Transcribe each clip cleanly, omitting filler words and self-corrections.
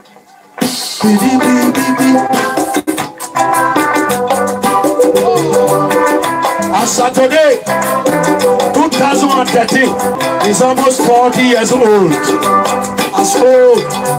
As of today, 2013 is almost 40 years old. As old.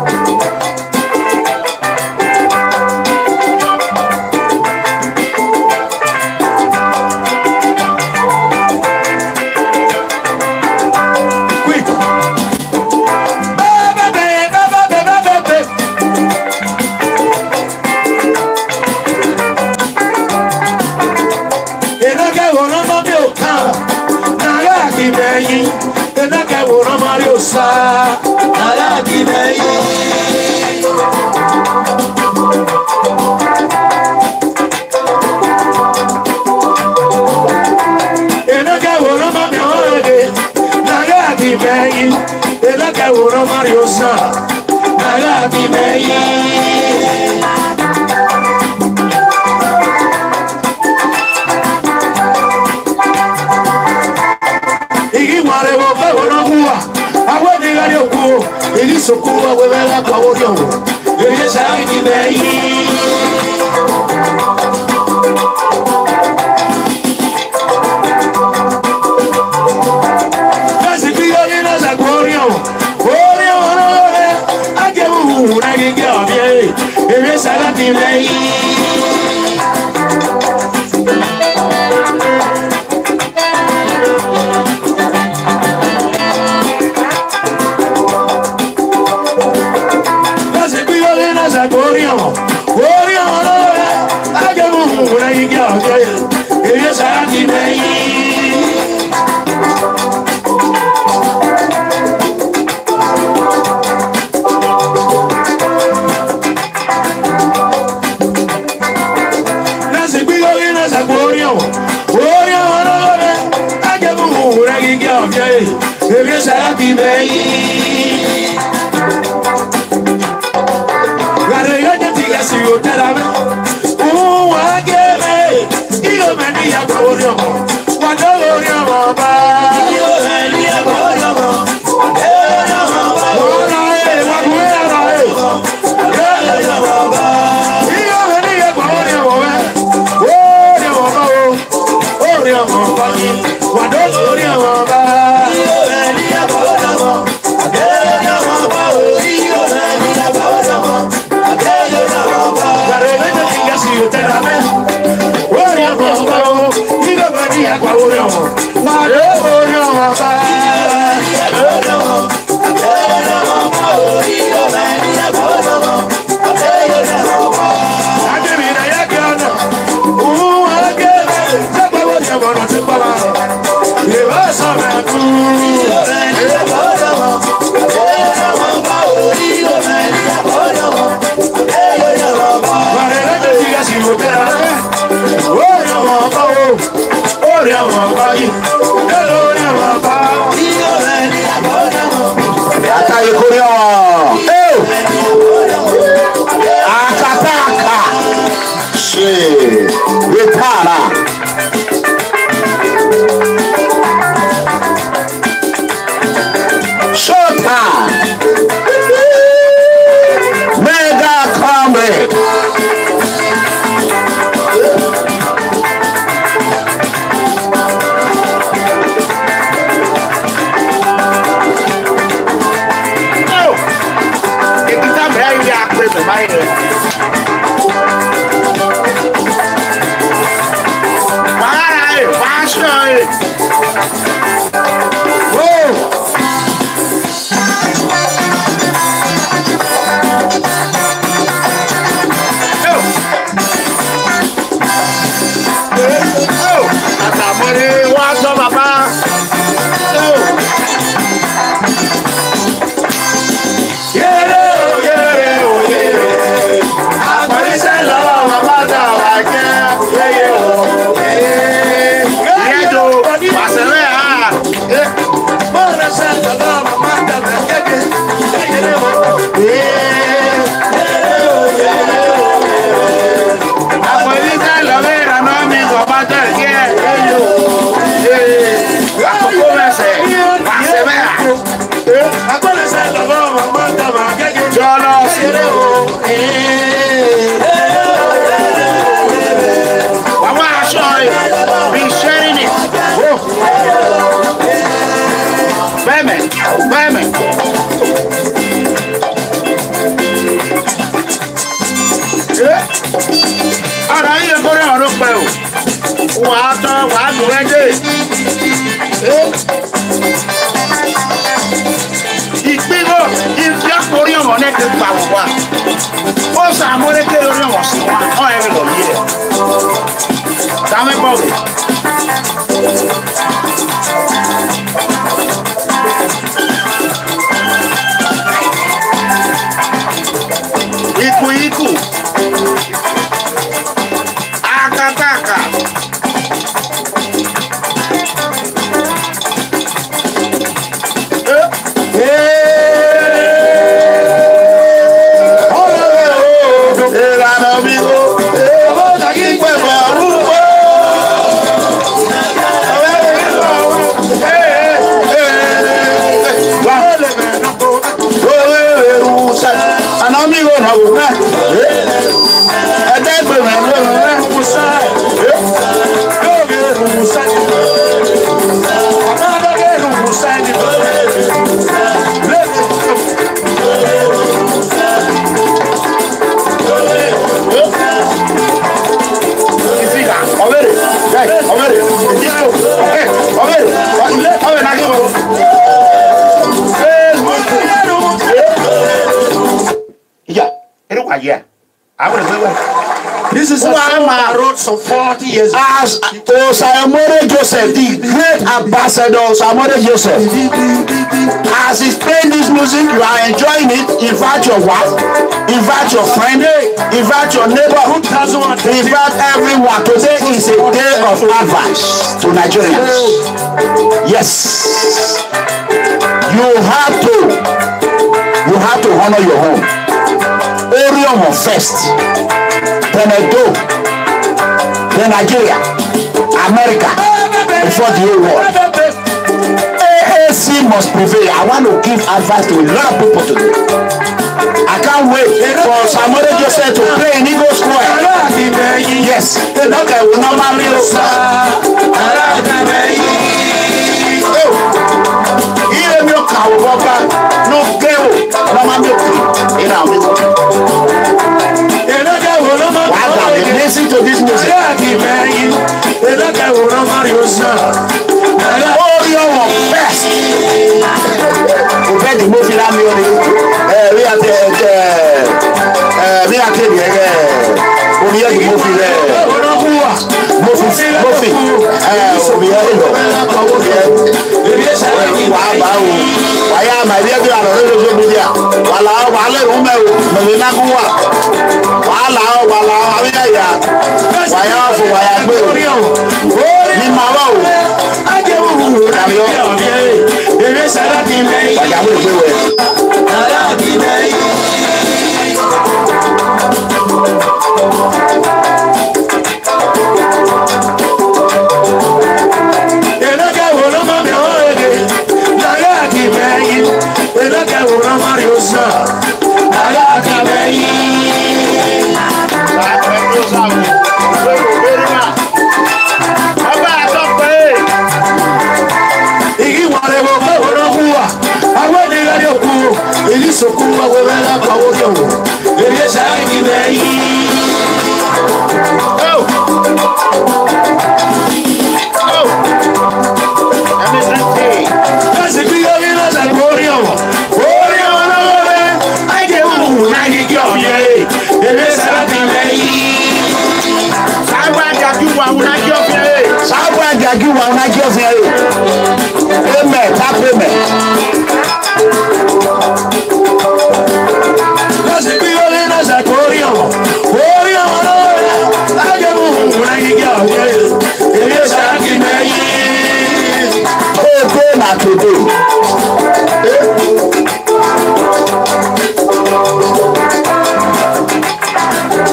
This is a song I wrote some 40 years ago. As Osayomore Joseph, the great ambassador Osayomore Joseph, as he's playing this music, you are enjoying it. Invite your wife, invite your friend, invite your neighborhood, invite everyone. Today is a day of advice to Nigerians. Yes, you have to honor your home. Orion first, then Edo, then Nigeria, America, before the whole world. AAC must prevail. I want to give advice to a lot of people today. I can't wait for somebody just said to play in Eagle Square. Yes, okay, we normally listen to this music. Best. The movie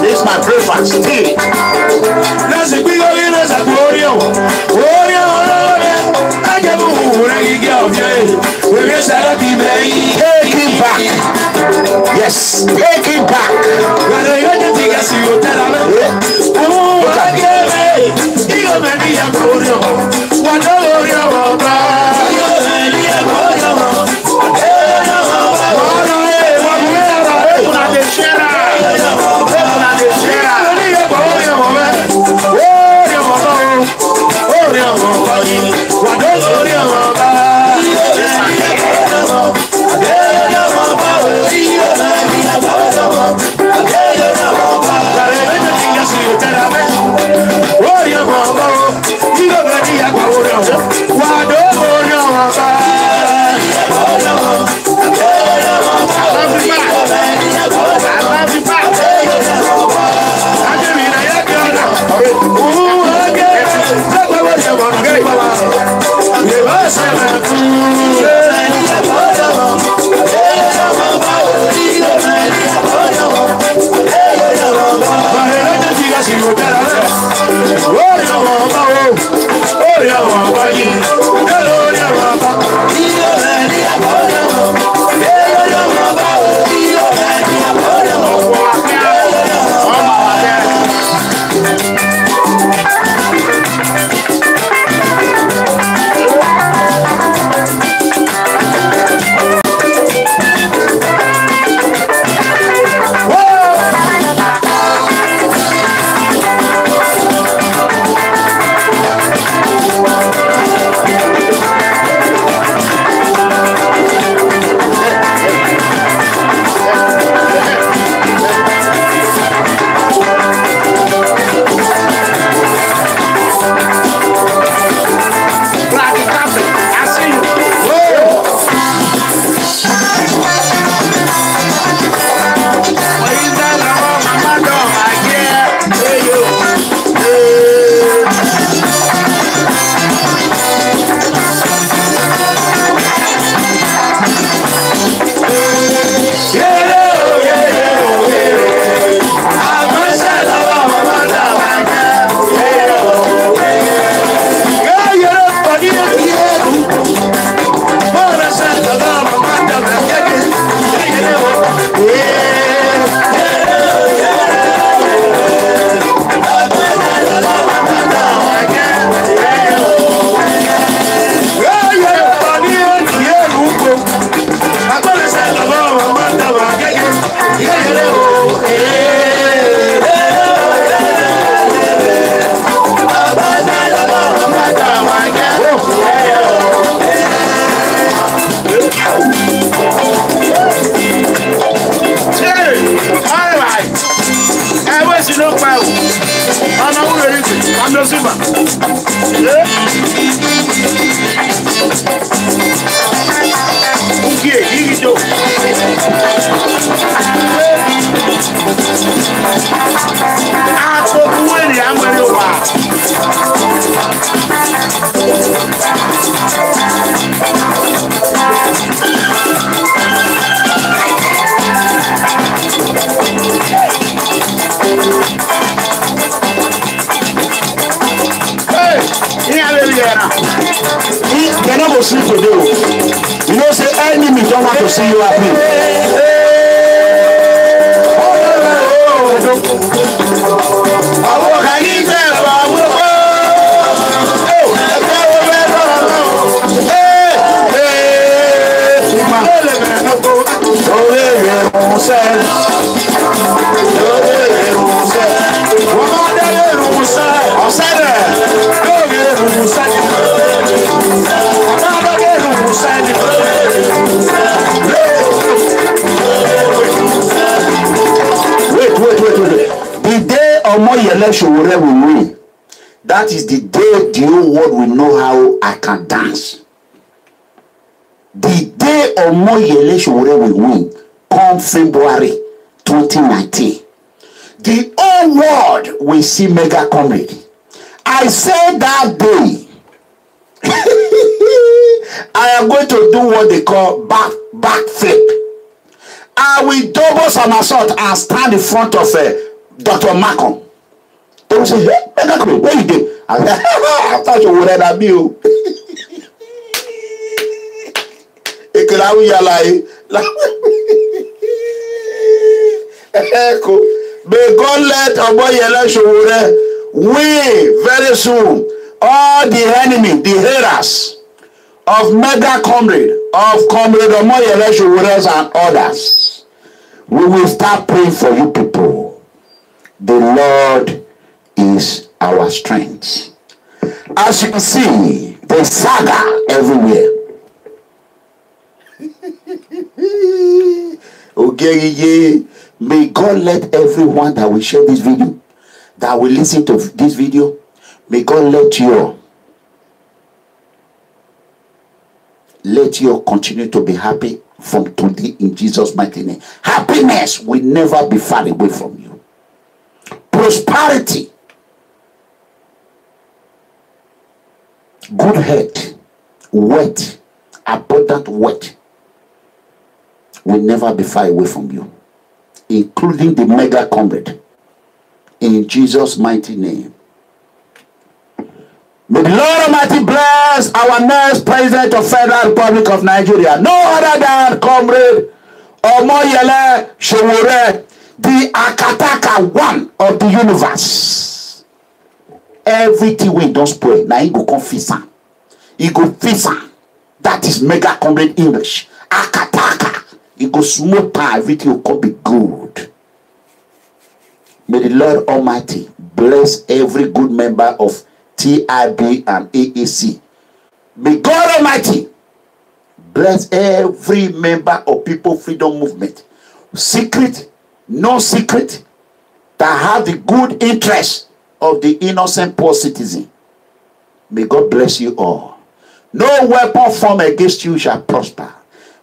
this is my breakfast. don't buy. I'm not ready. I'm not super. Okay, here you go. I'm going to They're not going to sleep today. You know, say enemy don't want to see you happy. SHOWTIME will win. That is the day the whole world will know how I can dance. The day SHOWTIME will win come February 2019. The whole world will see mega comedy. I said that day I am going to do what they call backflip. I will double somersault and stand in front of Dr. Malcolm. They will say, hey, where you did? I thought you would have been you. May God let SHOWTIME win very soon. All the enemy, the haters of mega comrade, of comrade SHOWTIME and others, we will start praying for you people. The Lord is our strength. As you can see, there's saga everywhere. Okay, may God let everyone that will share this video, that will listen to this video, may God let you continue to be happy from today in Jesus' mighty name. Happiness will never be far away from you. Prosperity, good health, wealth, abundant wealth will never be far away from you, including the mega comrade. In Jesus' mighty name. May the Lord Almighty bless our next President of Federal Republic of Nigeria. No other than Comrade SHOWTIME, the Akataka one of the universe. Everything we don't spoil. Now he go confess. He go fix. That is mega comrade English. Akataka. He go smoke pan. Everything will come be good. May the Lord Almighty bless every good member of TIB and AAC. May God Almighty bless every member of People Freedom Movement, secret, no secret, that have the good interest of the innocent poor citizen. May God bless you all. No weapon formed against you shall prosper.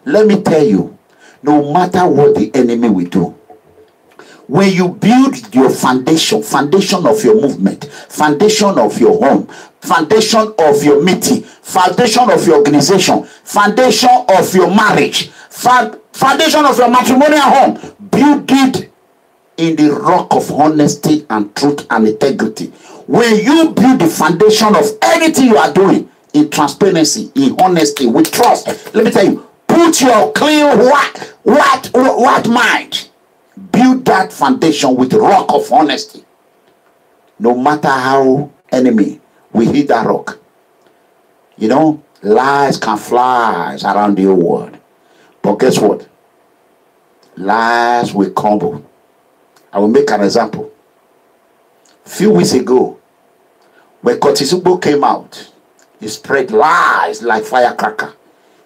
Let me tell you, no matter what the enemy will do, when you build your foundation of your movement, foundation of your home, foundation of your meeting, foundation of your organization, foundation of your marriage, foundation of your matrimonial home, build it in the rock of honesty and truth and integrity. When you build the foundation of anything you are doing in transparency, in honesty, with trust, let me tell you, put your clear white mind. Build that foundation with rock of honesty. No matter how enemy we hit that rock. You know, lies can fly around the whole world. But guess what? Lies will crumble. I will make an example. A few weeks ago, when Kotisubo came out, he spread lies like firecracker.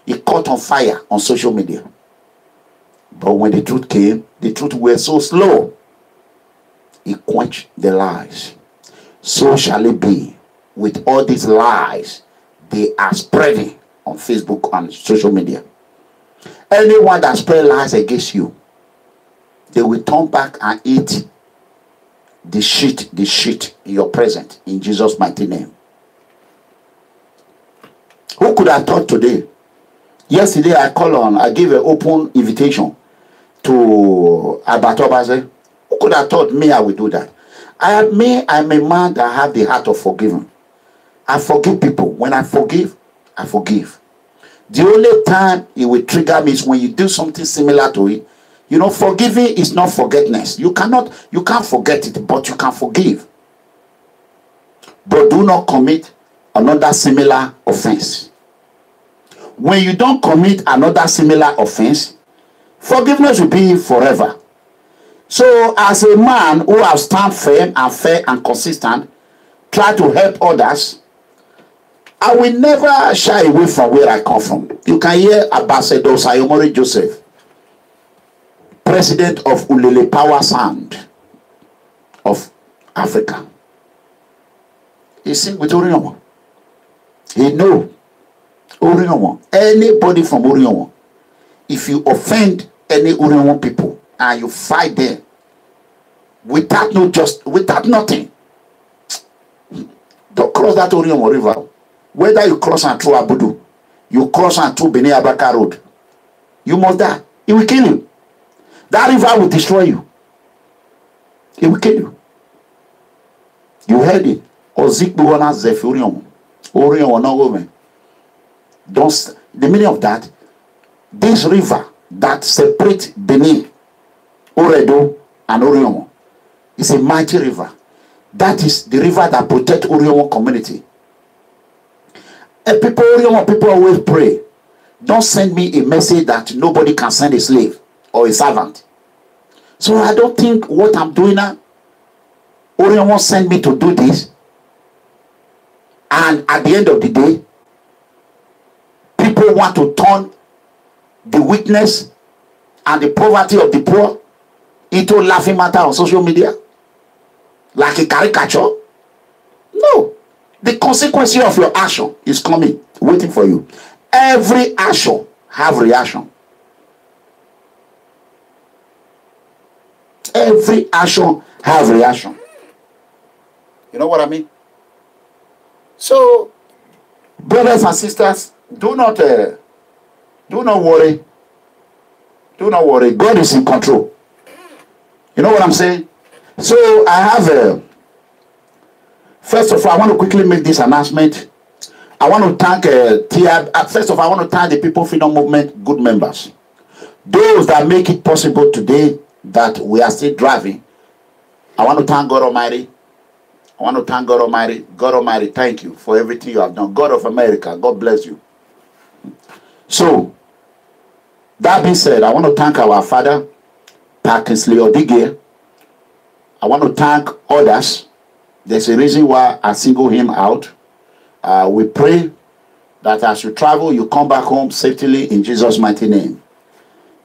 He caught on fire on social media. But when the truth came, the truth was so slow. he quenched the lies. So shall it be with all these lies they are spreading on Facebook and social media. Anyone that spread lies against you, they will turn back and eat the shit in your presence in Jesus' mighty name. Who could have thought today? Yesterday I gave an open invitation to Abatobase. Who could have thought me I would do that? I'm a man that have the heart of forgiving. I forgive people. When I forgive, I forgive. The only time it will trigger me is when you do something similar to it. You know, forgiving is not forgetfulness. You can't forget it, but you can forgive. But do not commit another similar offense. When you don't commit another similar offense, forgiveness will be forever. So as a man who has stand firm and fair and consistent, try to help others, I will never shy away from where I come from. You can hear Ambassador Sayomore Joseph, President of Ulele Power Sound of Africa. He sing with Orionwo. He know Orionwo. Anybody from Orionwo, if you offend any Orionwo people and you fight them without nothing, don't cross that Orionwo river. Whether you cross and through Abudu, you cross and through Beni Abaka Road, you must die. It will kill you. That river will destroy you. It will kill you. You heard it. Ozikbuwana Zefurion. Orion no woman. The meaning of that, this river that separates Benin, Oredo, and Orion is a mighty river. That is the river that protects Orion community. And people always pray. Don't send me a message that nobody can send a slave or a servant. So I don't think what I'm doing now, Orion won't send me to do this. And at the end of the day, people want to turn the weakness and the poverty of the poor into laughing matter on social media, like a caricature. No. The consequence of your action is coming, waiting for you. Every action have reaction. Every action have reaction. You know what I mean? So, brothers and sisters, do not worry. Do not worry. God is in control. You know what I'm saying? So I have first of all, I want to quickly make this announcement. I want to thank first of all, I want to thank the People Freedom Movement good members. Those that make it possible today that we are still driving. I want to thank God Almighty. I want to thank God Almighty. God Almighty, thank you for everything you have done. God of America, God bless you. So, that being said, I want to thank our father, Parkinsley Odige. I want to thank others. There's a reason why I single him out. We pray that as you travel, you come back home safely in Jesus' mighty name.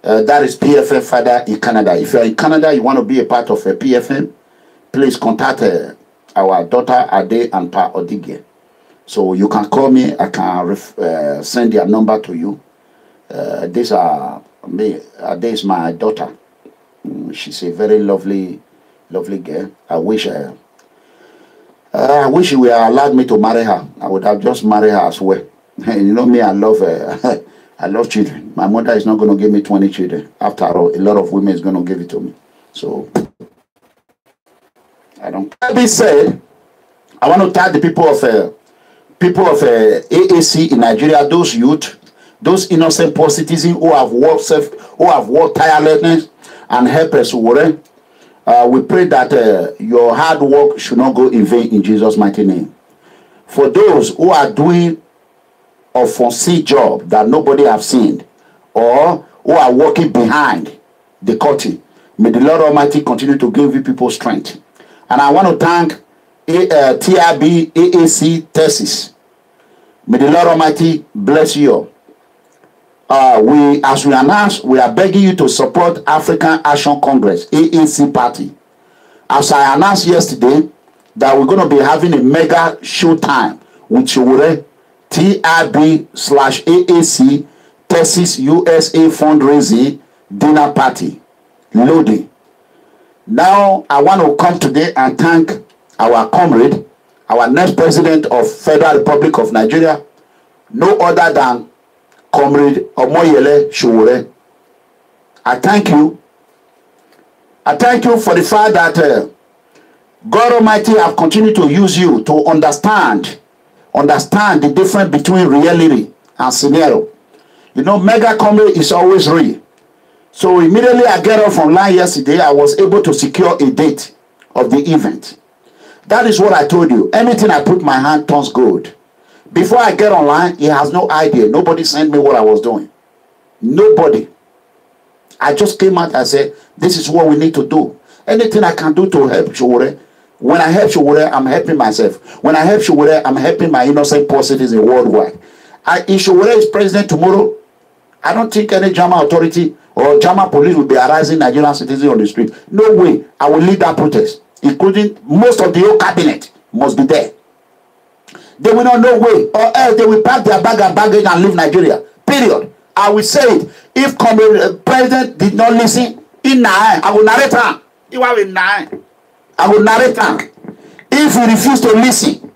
That is PFM Father in Canada. If you're in Canada, you want to be a part of a PFM, please contact our daughter Ade and Pa Odige. So you can call me. I can send their number to you. These are me. Ade is my daughter. She's a very lovely girl. I wish you were allowed me to marry her. I would have just married her as well. You know me, I love I love children. My mother is not going to give me 20 children. After all, a lot of women is going to give it to me. So, I don't. That being said, I want to thank the people of AAC in Nigeria, those youth, those innocent poor citizens who have worked tirelessness and helped us. We pray that your hard work should not go in vain in Jesus' mighty name. For those who are doing a foreseen job that nobody have seen, or who are working behind the curtain, may the Lord Almighty continue to give you people strength. And I want to thank TIB AAC Thesis. May the Lord Almighty bless you. As we announced, we are begging you to support African Action Congress, AAC party. as I announced yesterday, that we're going to be having a mega showtime with SHOWTIME TRB/AAC Texas USA fundraising dinner party loading. Now I want to come today and thank our comrade, our next president of Federal Republic of Nigeria, no other than Comrade Omoyele Sowore. I thank you. I thank you for the fact that God Almighty have continued to use you to understand the difference between reality and scenario. You know, mega comedy is always real. So immediately I get off online yesterday, I was able to secure a date of the event. That is what I told you. Anything I put my hand turns gold. Before I get online, he has no idea. Nobody sent me what I was doing. Nobody. I just came out and said, this is what we need to do. Anything I can do to help Sowore. When I help Sowore, I'm helping myself. When I help Sowore, I'm helping my innocent poor citizens worldwide. If Sowore is president tomorrow, I don't think any German authority or German police will be harassing Nigerian citizens on the street. No way. I will lead that protest, including most of the whole cabinet must be there. They will not know way, or else they will pack their bag and baggage and leave Nigeria. Period. I will say it. If president did not listen, I will narrate him. I will narrate him. If he refuse to listen,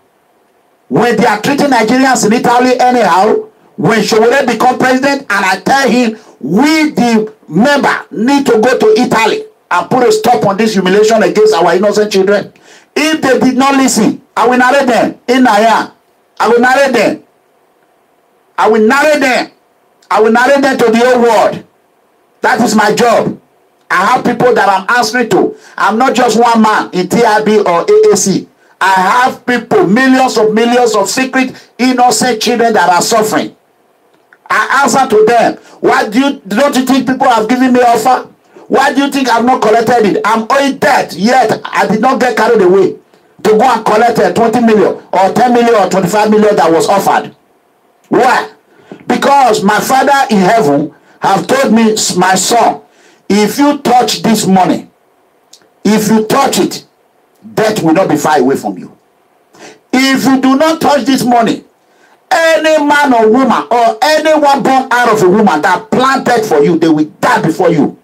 when they are treating Nigerians in Italy anyhow, when Sowore become president, and I tell him, we the member need to go to Italy and put a stop on this humiliation against our innocent children. If they did not listen, I will narrate them. I will narrate them. I will narrate them. I will narrate them to the whole world. That is my job. I have people that I'm answering to. I'm not just one man in TRB or AAC. I have people, millions of secret, innocent children that are suffering. I answer to them. Why don't you think people have given me offer? Why do you think I've not collected it? I'm owing debt, yet I did not get carried away to go and collect 20 million or 10 million or 25 million that was offered. Why? Because my Father in heaven have told me, my son, if you touch this money, if you touch it, death will not be far away from you. If you do not touch this money, any man or woman or anyone born out of a woman that planted for you, they will die before you.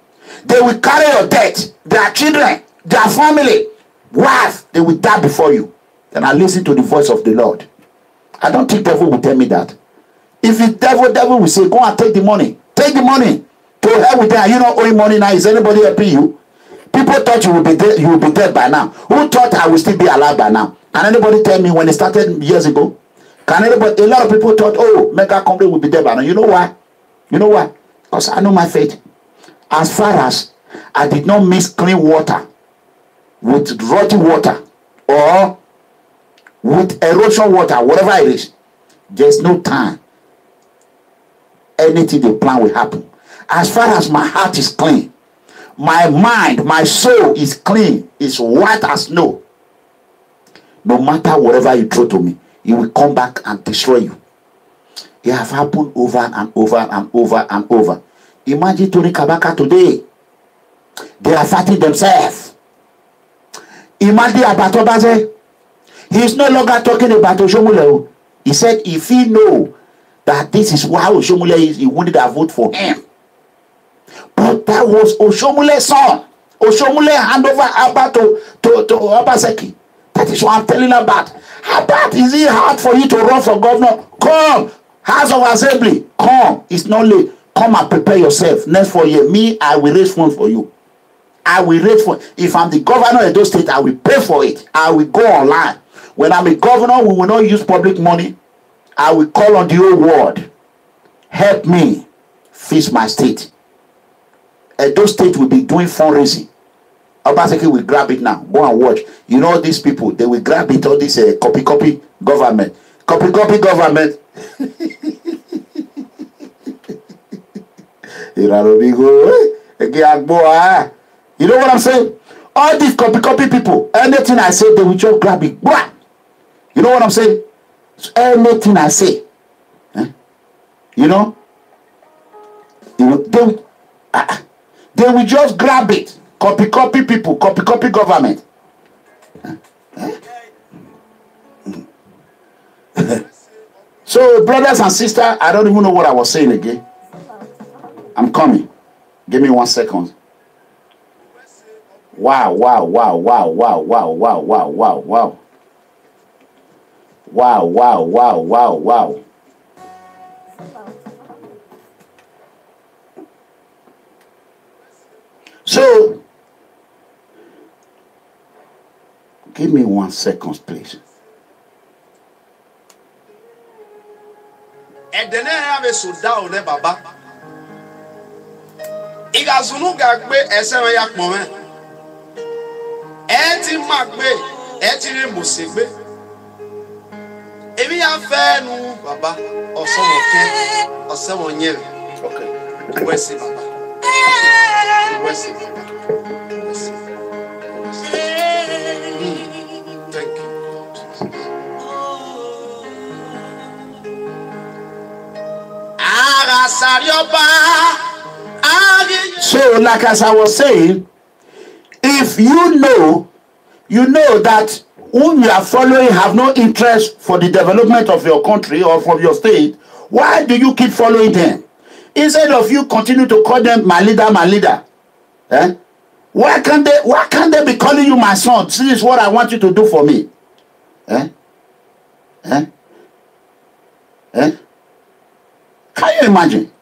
They will carry your death, their children, their family, wife, they will die before you. Then I listen to the voice of the Lord. I don't think devil will tell me that. If the devil will say, go and take the money. Take the money. To hell with them. You not owing money now. Is anybody helping you? People thought you will be dead. You will be dead by now. Who thought I will still be alive by now? Can anybody tell me when it started years ago? Can anybody? A lot of people thought, oh, mega company will be dead by now. You know why? You know why? Because I know my faith. As far as I did not mix clean water with rotten water or with erosion water, whatever it is, there's no time anything they plan will happen. As far as my heart is clean, my mind, my soul is clean, is white as snow. No matter whatever you throw to me, it will come back and destroy you. It has happened over and over and over and over. Imagine Tony Kabaka today. They are fighting themselves. Imagine Abatobaze. He is no longer talking about Oshomule. He said if he know that this is why Oshomule is, he wanted to vote for him. But that was Oshomule's son. Oshomule hand over Abba to Obaseki. That is what I'm telling about. About is it hard for you to run for governor? Come, House of Assembly, come. It's not late. Come and prepare yourself. Next 4 years, me, I will raise funds for you. I will raise funds. If I'm the governor of those states, I will pay for it. I will go online. When I'm a governor, we will not use public money. I will call on the whole world. Help me fix my state. Those states will be doing fundraising. Obaseki will grab it now. Go and watch. You know these people, they will grab it, all this copy government. Copy government. You know what I'm saying? All these copy people, anything I say, they will just grab it. You know what I'm saying? So anything I say, you know, they will just grab it. Copy people, copy government. So, brothers and sisters, I don't even know what I was saying again. I'm coming. Give me 1 second. Wow, wow, wow, wow, wow, wow, wow, wow, wow, wow. Wow, wow, wow, wow, wow. So, give me 1 second, please. And then I have a so down there, Baba. Igazunu gbe esewe yak moment. Eti magbe, eti re mosegbe. Ebi ya fe nu Baba, osomo ke, osomo nye. Okay. Wesi Baba. Wesi Baba. Wesi. Thank you. So, like as I was saying, if you know that whom you are following have no interest for the development of your country or for your state, why do you keep following them? Instead of you continue to call them my leader, my leader. Eh? Why can't they be calling you my son? This is what I want you to do for me. Eh? Eh? Eh? Can you imagine?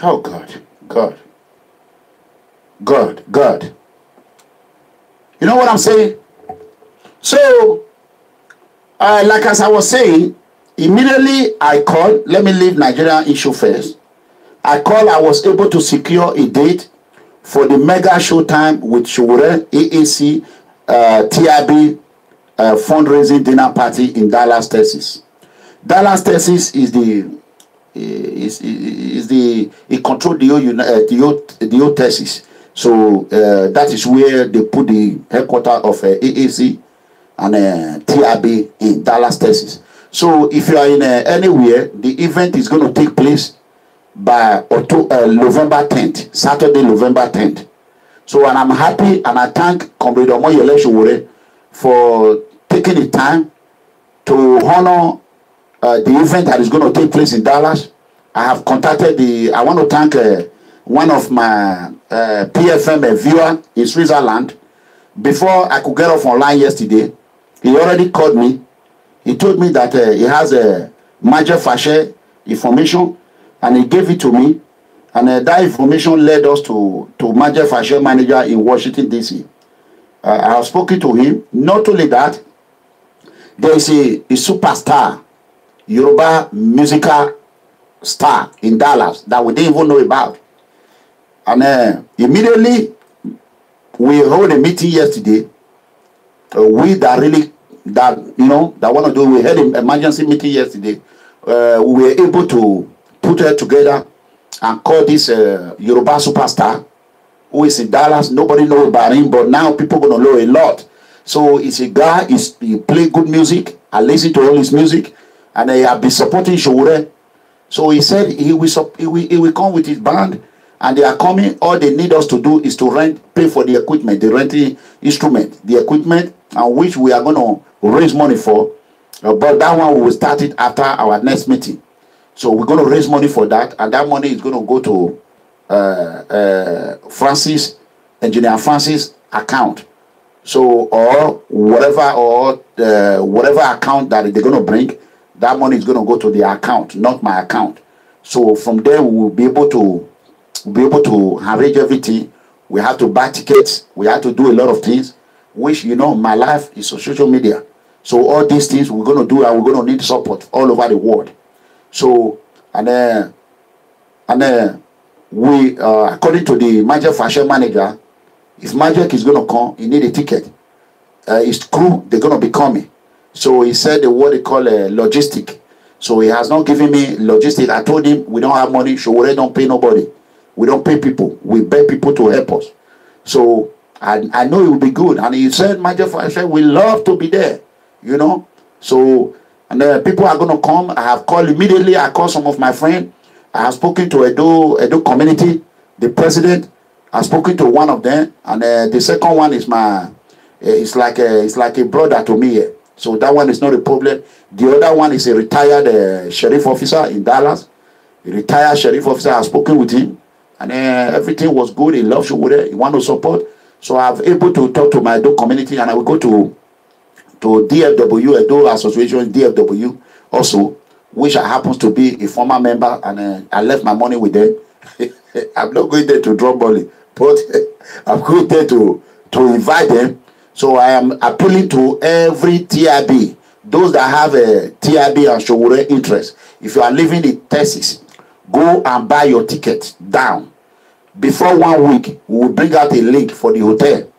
Oh God, God, God, God. You know what I'm saying? So, like as I was saying, immediately I called. Let me leave Nigerian issue first. I was able to secure a date for the mega showtime with SHOWTIME, AAC, TIB fundraising dinner party in Dallas, Texas. Dallas, Texas is it controlled the whole Texas. So that is where they put the headquarters of AAC and TIB in Dallas, Texas. So if you are in anywhere, the event is going to take place by November 10th, Saturday, November 10th. So, and I'm happy and I thank Comrade Omoyele SHOWTIME for taking the time to honor the event that is going to take place in Dallas. I have contacted I want to thank one of my PFM viewer in Switzerland. Before I could get off online yesterday, he already called me. He told me that he has a major fashion information and he gave it to me. And that information led us to major fashion manager in Washington, D.C. I have spoken to him. Not only that, there is a superstar, Yoruba musical star in Dallas that we didn't even know about. And immediately, we held a meeting yesterday. We that want to do, we had an emergency meeting yesterday. We were able to put her together and call this Yoruba superstar who is in Dallas. Nobody knows about him, but now people are going to know a lot. So it's a guy, he play good music. I listen to all his music, and I have been supporting SHOWTIME. So he said he will come with his band, and they are coming. All they need us to do is to pay for the equipment, the renting instrument, the equipment, and which we are going to raise money for. But that one we will start it after our next meeting. So we're going to raise money for that, and that money is going to go to Engineer Francis account. So or whatever account that they're going to bring, that money is going to go to their account, not my account. So from there we will be able to arrange everything. We have to buy tickets. We have to do a lot of things, which my life is on social media. So all these things we're going to do, and we're going to need support all over the world. So we according to the major fashion manager, if Magic is going to come, he need a ticket. His crew, they're going to be coming. So he said what they call a logistic. So he has not given me logistic. I told him we don't have money. SHOWTIME don't pay nobody. We don't pay people. We beg people to help us. So I know it will be good. And he said, Major Fashion, we love to be there. So And people are going to come. I have called immediately. I called some of my friends. I have spoken to Edo community, the president. I've spoken to one of them, and the second one is my, it's like a brother to me. So that one is not a problem. The other one is a retired sheriff officer in Dallas. A retired sheriff officer. I've spoken with him, and everything was good. He loves Showore. He wants to support. So I'm able to talk to my Edo community, and I will go to DFW, Edo Association, DFW also, which I happens to be a former member, and I left my money with them. I'm not going there to drop money, but I'm going there to invite them. So I am appealing to every TIB, those that have a TIB and Showore interest. If you are living in Texas, go and buy your ticket down. Before 1 week, we will bring out a link for the hotel.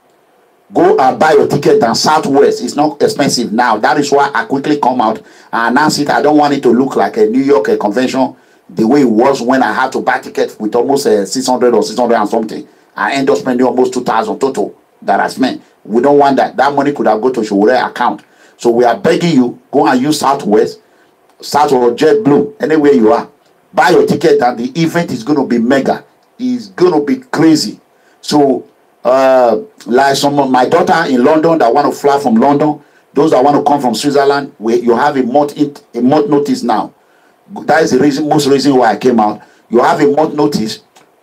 Go and buy your ticket down Southwest. It's not expensive now. That is why I quickly come out and announce it. I don't want it to look like a New York convention the way it was when I had to buy tickets with almost 600 or 600 and something. I end up spending almost 2,000 total that I spent. We don't want that. That money could have gone to Showore account. So we are begging you, go and use Southwest, South or JetBlue, anywhere you are. Buy your ticket, and the event is going to be mega. It's going to be crazy. So, like some of my daughter in London that want to fly from London, those that want to come from Switzerland, where you have a month notice now. That is the most reason why I came out. You have a month notice.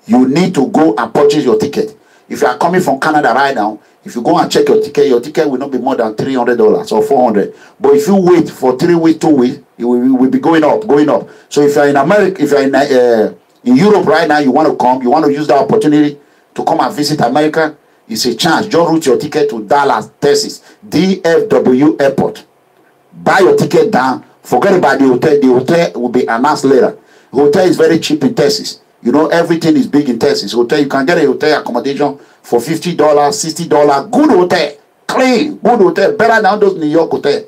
You need to go and purchase your ticket. If you are coming from Canada right now, if you go and check your ticket will not be more than $300 or $400. But if you wait for 3 weeks, 2 weeks, it will be going up. So if you are in America, if you are in Europe right now, you want to come, you want to use the opportunity to come and visit America, it's a chance. Just route your ticket to Dallas, Texas, DFW Airport. Buy your ticket down. Forget about the hotel. The hotel will be announced later. The hotel is very cheap in Texas. You know, everything is big in Texas. Hotel, you can get a hotel accommodation for $50, $60. Good hotel. Clean. Good hotel. Better than those New York hotels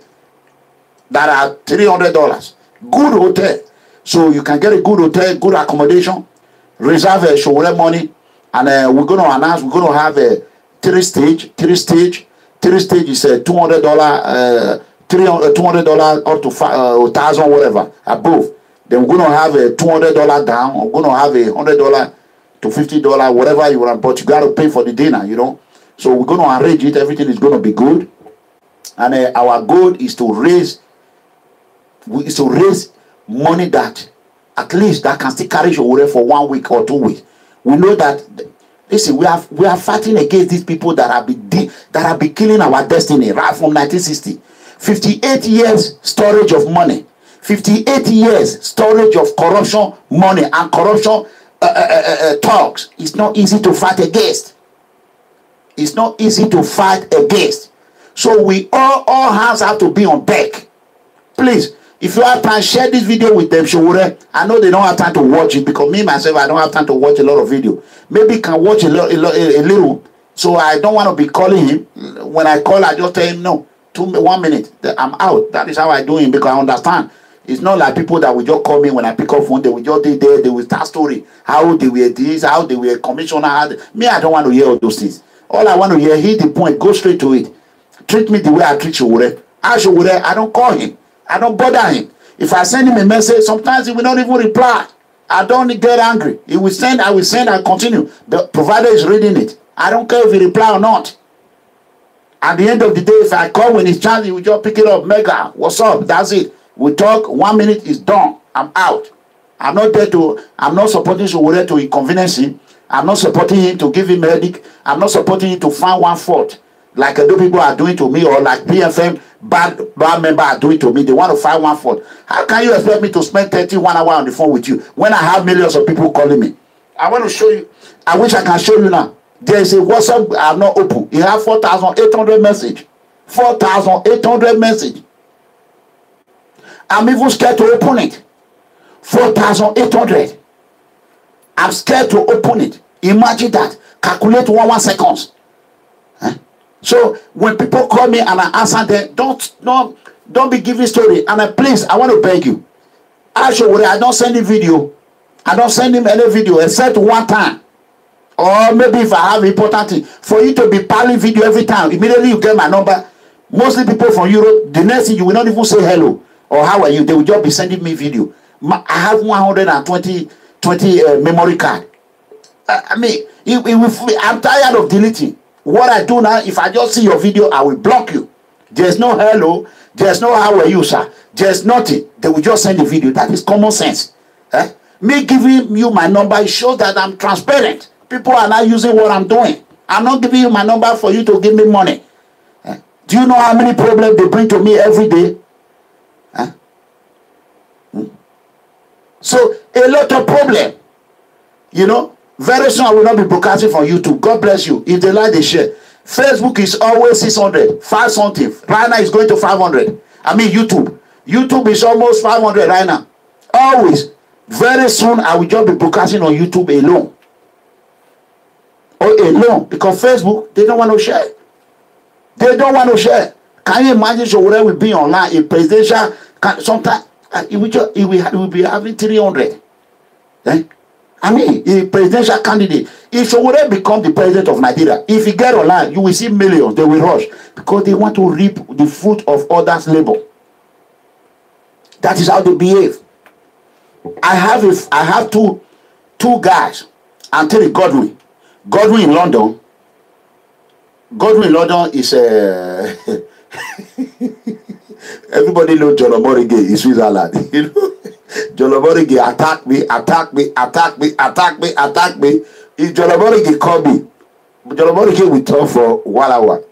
that are $300. Good hotel. So you can get a good hotel, good accommodation, reserve a Showore money, and we're going to announce, we're going to have a three stage is $200, $200 up to 1,000 whatever above. Then we're going to have a $200 down. We're going to have a $100 to $50 whatever you want, but you got to pay for the dinner, you know. So we're going to arrange it. Everything is going to be good, and our goal is to raise money that at least that can still carry Showore for 1 week or 2 weeks. We know that. Listen, we are fighting against these people that have been killing our destiny right from 1960. 58 years storage of money, 58 years storage of corruption money and corruption talks. It's not easy to fight against. It's not easy to fight against. So we all hands have to be on deck. Please, if you have time, share this video with them, Showore. I know they don't have time to watch it, because me, myself, I don't have time to watch a lot of video. Maybe you can watch a little. So I don't want to be calling him. When I call, I just tell him, no, 1 minute, I'm out. That is how I do him, because I understand. It's not like people that will just call me when I pick up phone. They will just be there. They will start story. How they were this, how they were commissioner. Me, I don't want to hear all those things. All I want to hear, hit the point, go straight to it. Treat me the way I treat Showore. Showore, I don't call him. I don't bother him. If I send him a message, sometimes he will not even reply. I don't get angry. He will send, I will send, I continue. The provider is reading it. I don't care if he reply or not. At the end of the day, if I call when it's chance, he will just pick it up. Mega, what's up? That's it. We talk, 1 minute is done. I'm out. I'm not there to, I'm not supporting Showore to inconvenience him. I'm not supporting him to give him a headache. I'm not supporting him to find one fault, like the people are doing to me, or like PFM bad member are doing to me. They want to find one fault. How can you expect me to spend 31 hours on the phone with you when I have millions of people calling me? I want to show you. I wish I can show you now. There is a WhatsApp I have not open. You have 4,800 message. 4,800 message. I'm even scared to open it. 4,800. I'm scared to open it. Imagine that. Calculate 1 seconds. Huh? So when people call me and I answer them, don't be giving story. And please, I want to beg you. I don't send him video. I don't send him any video except one time. Or maybe if I have important thing. For you to be piling video every time, immediately you get my number. Mostly people from Europe, the next thing you will not even say hello. or how are you, they will just be sending me video. I have 120 memory card. I mean, I'm tired of deleting. What I do now, if I just see your video, I will block you. There's no hello, there's no how are you, sir. There's nothing. They will just send the video. That is common sense. Me giving you my number, it shows that I'm transparent. People are not using what I'm doing. I'm not giving you my number for you to give me money. Do you know how many problems they bring to me every day? So, a lot of problem. You know, very soon I will not be broadcasting from YouTube. God bless you. If they like, they share. Facebook is always 600, 5 something. Right now it's going to 500. I mean YouTube. YouTube is almost 500 right now. Always. Very soon I will just be broadcasting on YouTube alone. Or alone. Because Facebook, they don't want to share. They don't want to share. Can you imagine SHOWTIME will be online? A presidential, sometimes it will be having 300. I mean, a presidential candidate. If SHOWTIME become the president of Nigeria, if he get online, you will see millions. They will rush because they want to reap the fruit of others' labor. That is how they behave. I have two guys. I'm telling Godwin. Godwin in London. Godwin in London is everybody knows John Omorige in Switzerland. You know, John Omorige attack me. If John Omorige call me, John Omorige will talk for 1 hour.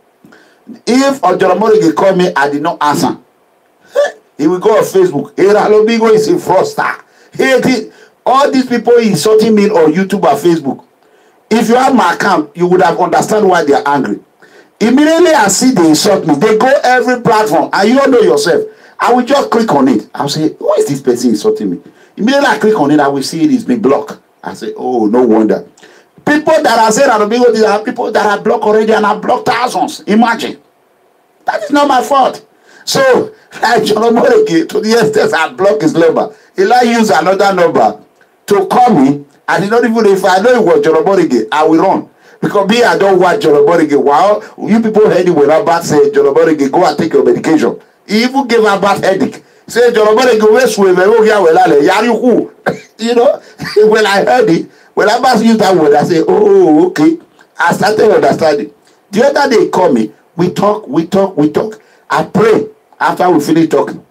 If John Omorige call me, I did not answer. He will go on Facebook. Hey, Ralobigo is a fraudster. Hey, all these people insulting me on YouTube or Facebook. If you have my account, you would have understand why they are angry. Immediately I see they insult me. They go every platform, and you all know yourself. I will just click on it. I'll say, who is this person insulting me? Immediately I click on it, I will see it is been blocked. I say, oh, no wonder. People that are saying Ralobigo, these are people that are blocked already and have blocked thousands. Imagine. That is not my fault. So, like John Omorige, to the extent I block his number, he'll use another number to call me. I did not even, if I know it was John Omorige, I will run. Because me, I don't want John Omorige. Wow, you people heard it when Abba said, John Omorige, go and take your medication. He even gave Abba headache. Say, John Omorige, where's swim? You know, when I heard it, when Abba used that word, I said, oh, okay. I started understanding. The other day, he called me. We talk. I pray after we finish talking.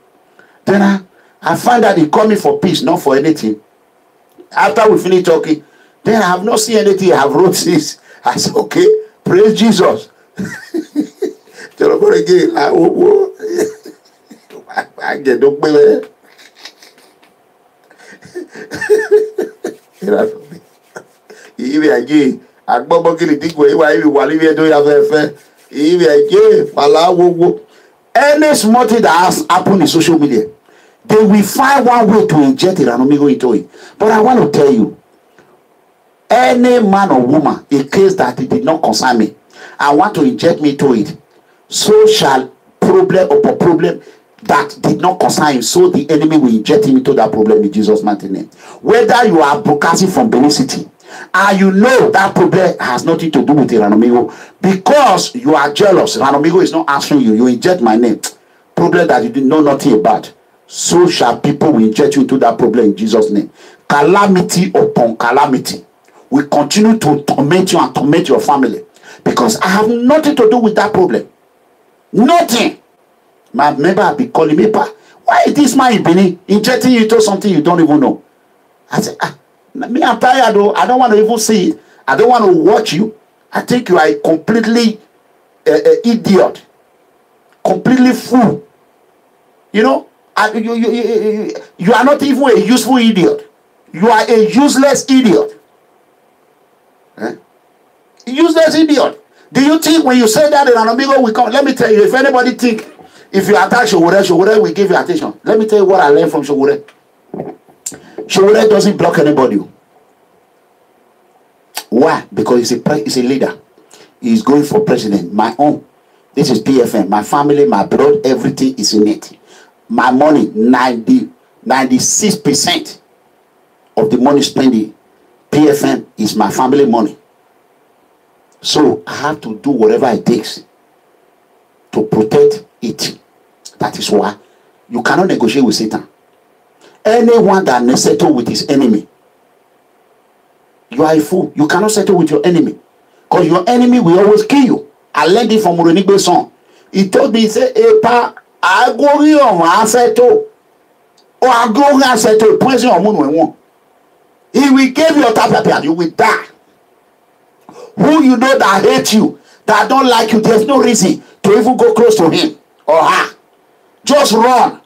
Then I find that he called me for peace, not for anything. After we finish talking, then I have not seen anything I have wrote since. I said, okay, praise Jesus. I get don't believe it. Again, I any small thing that has happened in social media, they will find one way to inject it and go into it. But I want to tell you, any man or woman, a case that it did not concern me, I want to inject me to it, so shall problem upon problem that did not concern him, so the enemy will inject him into that problem in Jesus' mighty name. Whether you are broadcasting from Benin City, and you know that problem has nothing to do with Ranomigo, because you are jealous, Ranomigo is not answering you, you inject my name, problem that you did know nothing about, so shall people will inject you into that problem in Jesus' name. Calamity upon calamity will continue to torment you and torment your family, because I have nothing to do with that problem. Nothing. My member will be calling me, why is this man in Benin injecting you into something you don't even know? I said, me, I'm tired though. I don't want to even see it. I don't want to watch you. I think you are a completely idiot. Completely fool. You know? You are not even a useful idiot. You are a useless idiot. Useless idiot. Do you think when you say that in an amigo will come? Let me tell you, if anybody think if you attack SHOWTIME will give you attention. Let me tell you what I learned from SHOWTIME. SHOWTIME doesn't block anybody. Why? Because he's a leader. He's going for president. My own. This is PFM. My family, my blood, everything is in it. My money, 96% of the money spending, PFM is my family money. So I have to do whatever it takes to protect it. That is why You cannot negotiate with Satan. Anyone that settle with his enemy, you are a fool. You cannot settle with your enemy. Because your enemy will always kill you. I learned it from Moronigbe's song. He told me, he said, Epa, I go here on settle. Or I go here and settle. Poison or moon. He will give you a tap, you will die. Who you know that hate you, that don't like you, there's no reason to even go close to him or her. Just run.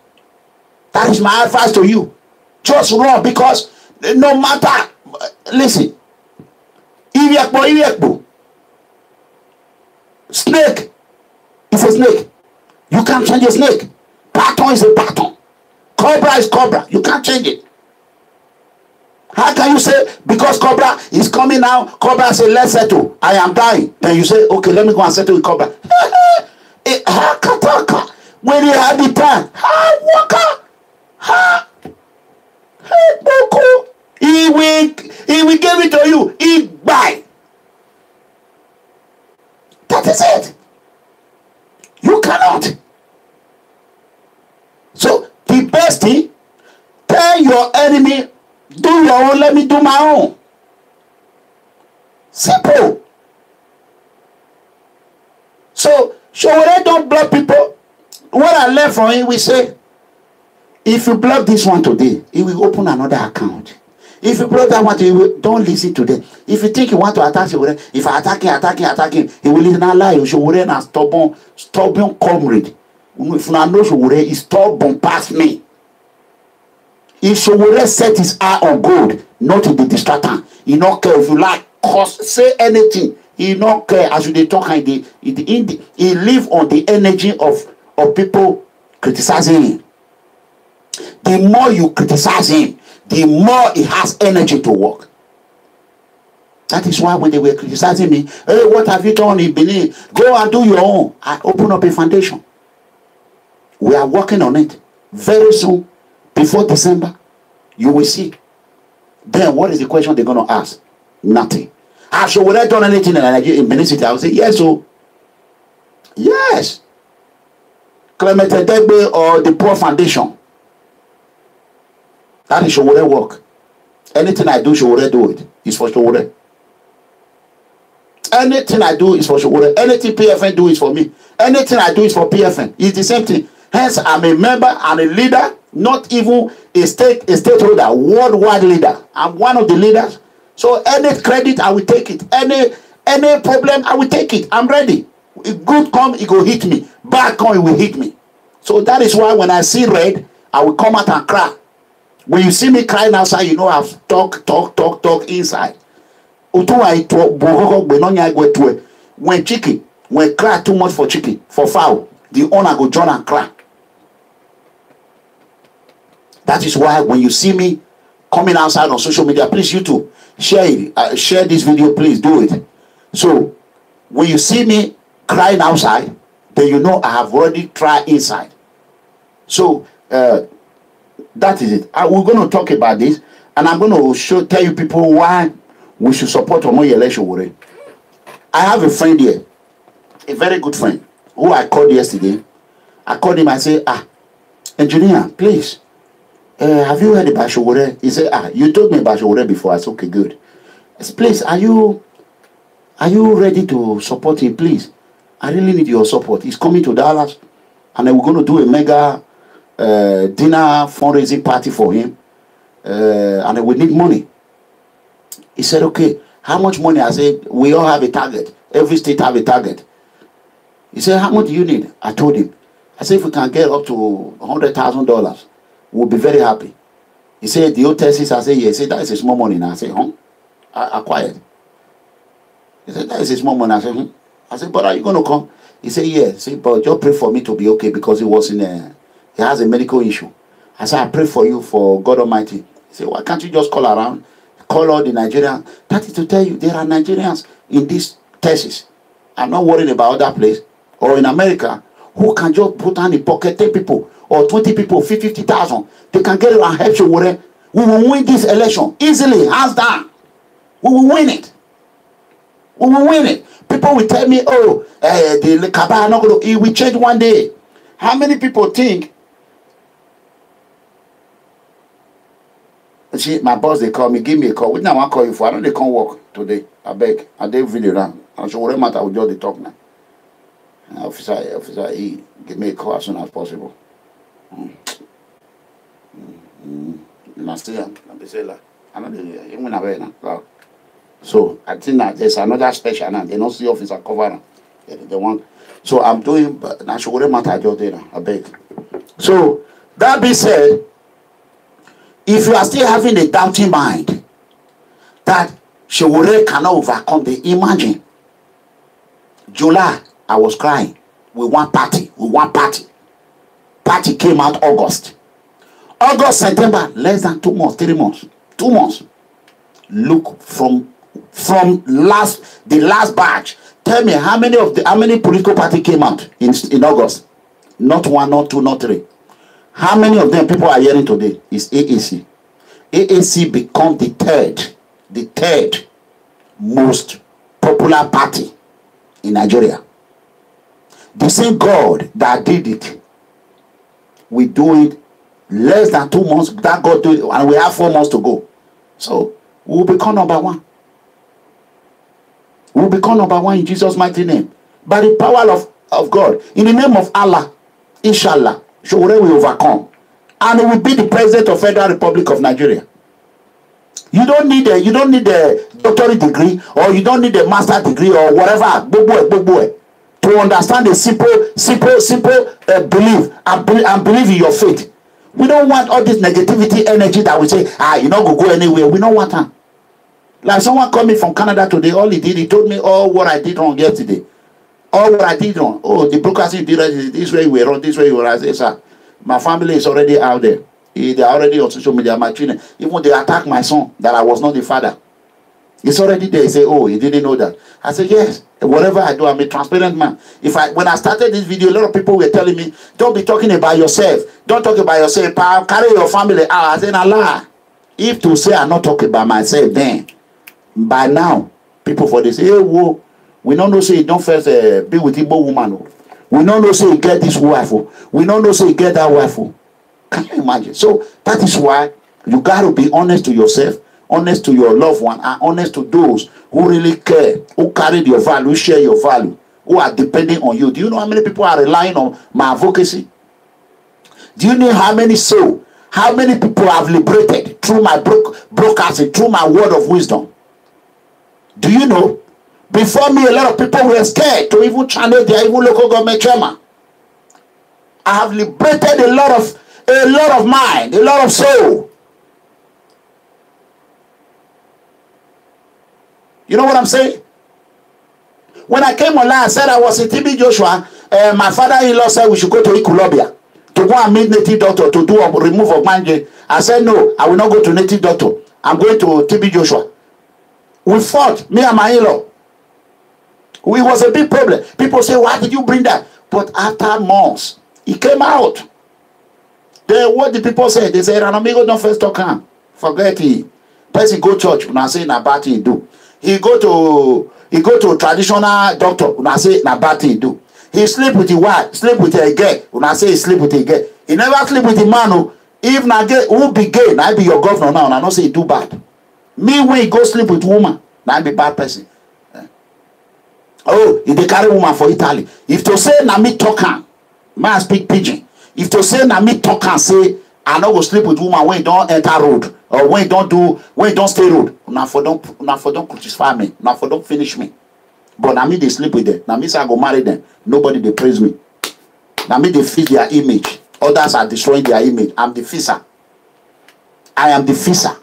That is my advice to you. Just run, because no matter, listen, snake is a snake. You can't change a snake. Python is a python. Cobra is cobra. You can't change it. How can you say, because Cobra is coming now, Cobra say, let's settle, I am dying. Then you say, okay, let me go and settle with Cobra. When he had the time, he will give it to you. He buy. That is it. You cannot. So the best thing, tell your enemy, do your own, let me do my own. Simple. So Showore don't block people. What I learned from him, we say, if you block this one today, he will open another account. If you block that one today, don't listen to them. If you think you want to attack Showore, if I attack him, he will listen and lie. Showore is stubborn comrade. If I know Showore is stubborn past me. If Showore set his eye on gold, not to be distracted, he not care if you like, say anything. He not care as you they talk and he live on the energy of people criticizing him. The more you criticize him, the more he has energy to work. That is why when they were criticizing me, hey, what have you done in Benin? Go and do your own. I open up a foundation. We are working on it. Very soon, before December, you will see. Then what is the question they're going to ask? Nothing. So would I done anything in Nigeria, in Benin City? I will say, yes, so. Yes. Clement Edegbe or the Poor Foundation. That is Showore work. Anything I do, Showore do it. It's for Showore. Anything I do is for Showore. Anything PFN do is for me. Anything I do is for PFN. It's the same thing. Hence, I'm a member and a leader, not even a stakeholder, worldwide leader. I'm one of the leaders. So any credit, I will take it. Any problem, I will take it. I'm ready. If good come, it will hit me. Bad come, it will hit me. So that is why when I see red, I will come out and cry. When you see me crying outside, you know I've talk inside. When chicken, when cry too much for chicken, for fowl, the owner go join and cry. That is why when you see me coming outside on social media, please you too, share it. Share this video, please do it. So when you see me crying outside, then you know I have already tried inside. So that is it. We're going to talk about this, and I'm going to tell you people why we should support Omoyele Showore. I have a friend here, a very good friend, who I called yesterday. I called him and said, engineer, please, have you heard about Showore? He said, you told me about Showore before. I said, okay, good. I said, please, are you ready to support him, please? I really need your support. He's coming to Dallas, and then we're going to do a mega dinner fundraising party for him, and then we need money. He said, okay, how much money? I said, we all have a target. Every state have a target. He said, how much do you need? I told him. I said, if we can get up to $100,000, we'll be very happy. He said, the old thesis. I said, yeah. He said, that is a small money now. I said, I quiet. He said, that is a small money. I said, I said, but are you going to come? He said, yeah. He said, but just pray for me to be okay, because he was he has a medical issue. I said, I pray for you, for God Almighty. He said, why can't you just call around, call all the Nigerians? That is to tell you, there are Nigerians in this thesis. I'm not worried about other place, or in America, who can just put on the pocket 10 people, or 20 people, 50,000. They can get it and help Showore. We will win this election easily, hands down. We will win it. We will win it. People will tell me, the Kabah not going to, it will change one day. How many people think see, my boss, they call me, give me a call. Which I want to call you for? I know they can't work today. I beg. I did video now. And so whatever matter, we just talk now. Officer, he give me a call as soon as possible. Last year, they say like, I know they even away now. So I think that there's another special now. They don't see officer cover now. They want. So I'm doing, but now so whatever matter, I just did now. I beg. So that being said, if you are still having a doubting mind that SHOWTIME cannot overcome, imagine. July, I was crying. We want party. We want party. Party came out August. August, September, less than 2 months, 3 months. 2 months. Look from the last batch. Tell me how many political party came out in August? Not 1, not 2, not 3. How many of them people are hearing today? Is AAC. AAC become the third most popular party in Nigeria. The same God that did it, we do it less than 2 months. That God do it, and we have 4 months to go. So we will become number 1. We will become number 1 in Jesus' mighty name. By the power of God, in the name of Allah, inshallah, SHOWTIME will overcome, and he will be the president of Federal Republic of Nigeria. You don't need a doctorate degree, or you don't need a master degree, or whatever. To understand a simple belief and believe in your faith. We don't want all this negativity energy that we say, you not go anywhere. We don't want that. Like someone coming from Canada today, all he did, he told me all what I did wrong yesterday. All what I did wrong. Oh, the brokers did this way we wrong, this way we wrong. I say, sir, my family is already out there. They are already on social media, my children. Even they attacked my son that I was not the father. It's already there. He say, oh, he didn't know that. I said, yes. Whatever I do, I'm a transparent man. When I started this video, a lot of people were telling me, don't be talking about yourself. Don't talk about yourself. Carry your family out. I said, Allah. If to say I'm not talking about myself, then by now, people for this, hey, whoa, we don't know say you don't first be with Igbo woman. We don't know say you get this wife. We don't know say you get that wife. Can you imagine? So that is why you got to be honest to yourself, honest to your loved one, and honest to those who really care, who carry your value, who share your value, who are depending on you. Do you know how many people are relying on my advocacy? Do you know how many souls, how many people I've liberated through my broadcasting, through my word of wisdom? Do you know? Before me, a lot of people were scared to even channel their even local government chairman. I have liberated a lot of mind, a lot of soul. You know what I'm saying? When I came online, I said I was in TB Joshua. My father-in-law said we should go to Ikulobia to go and meet native doctor to do a remove of mind. I said no, I will not go to native doctor. I'm going to TB Joshua. We fought, me and my in-law. It was a big problem. People say, why did you bring that? But after months, it came out. Then what the people say? They say, Ranamigo don't first talk him. Forget it. Person go church, when I say na bad thing do. He go to traditional doctor, when I say na bad thing do. He sleep with the wife, sleep with a gay, when I say he sleep with a gay. He never sleep with a man who, if na gay, who be gay, I be your governor now, and I don't say he do bad. Me when he go sleep with woman, I be bad person. Oh, if they carry woman for Italy. If to say na me talk am, man speak pidgin. If to say na me talk am, say I no go sleep with woman when you don't enter road, or when you don't stay road. Now for don't crucify me. Now for don't finish me. But na me they sleep with them. Now me say I go marry them. Nobody they praise me. Now me they feed their image. Others are destroying their image. I'm the fixer. I am the fixer.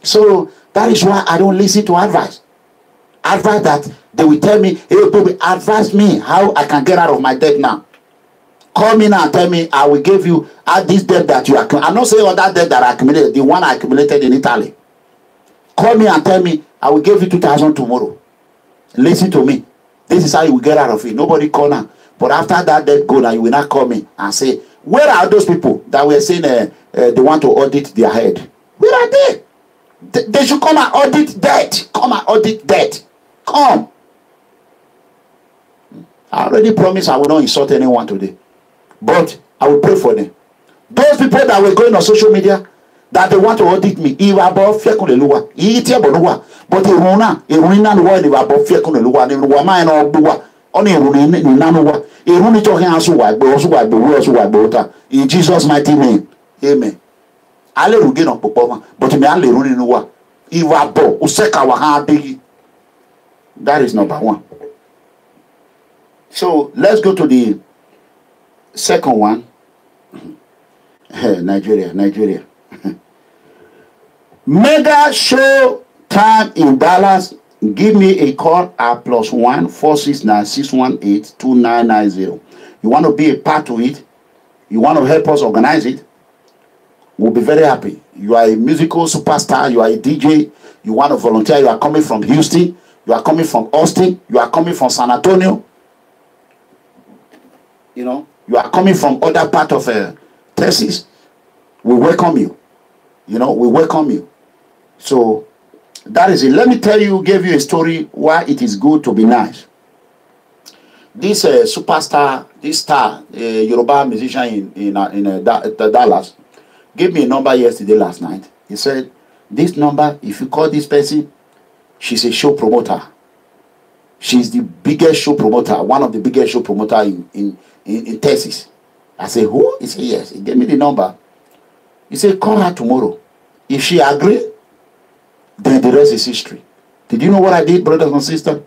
So that is why I don't listen to advice. Advice that they will tell me, hey, baby, advise me how I can get out of my debt now. Call me now and tell me, I will give you this debt that you accumulated. I'm not saying all that debt that I accumulated, the one I accumulated in Italy. Call me and tell me, I will give you 2,000 tomorrow. Listen to me. This is how you will get out of it. Nobody call now. But after that debt go now, you will not call me and say, where are those people that were saying they want to audit their head? Where are they? They should come and audit debt. Come and audit debt. Come. I already promised I will not insult anyone today. But I will pray for them. Those people that were going on social media, that they want to audit me, but in Jesus' mighty name, amen. That is number one. So let's go to the second one. Nigeria. Mega show time in Dallas. Give me a call at +1 469 618 2990. You want to be a part of it? You want to help us organize it? We'll be very happy. You are a musical superstar. You are a DJ. You want to volunteer. You are coming from Houston. You are coming from Austin. You are coming from San Antonio. You know, you are coming from other part of Texas. We welcome you. You know, we welcome you. So that is it. Let me tell you, give you a story why it is good to be nice. This superstar, this star, Yoruba musician in Dallas, gave me a number yesterday, last night. He said, this number, if you call this person, she's a show promoter. She's the biggest show promoter, one of the biggest show promoter in Texas. I said, who? He said, yes. He gave me the number. He said, call her tomorrow. If she agree, then the rest is history. Did you know what I did, brothers and sisters?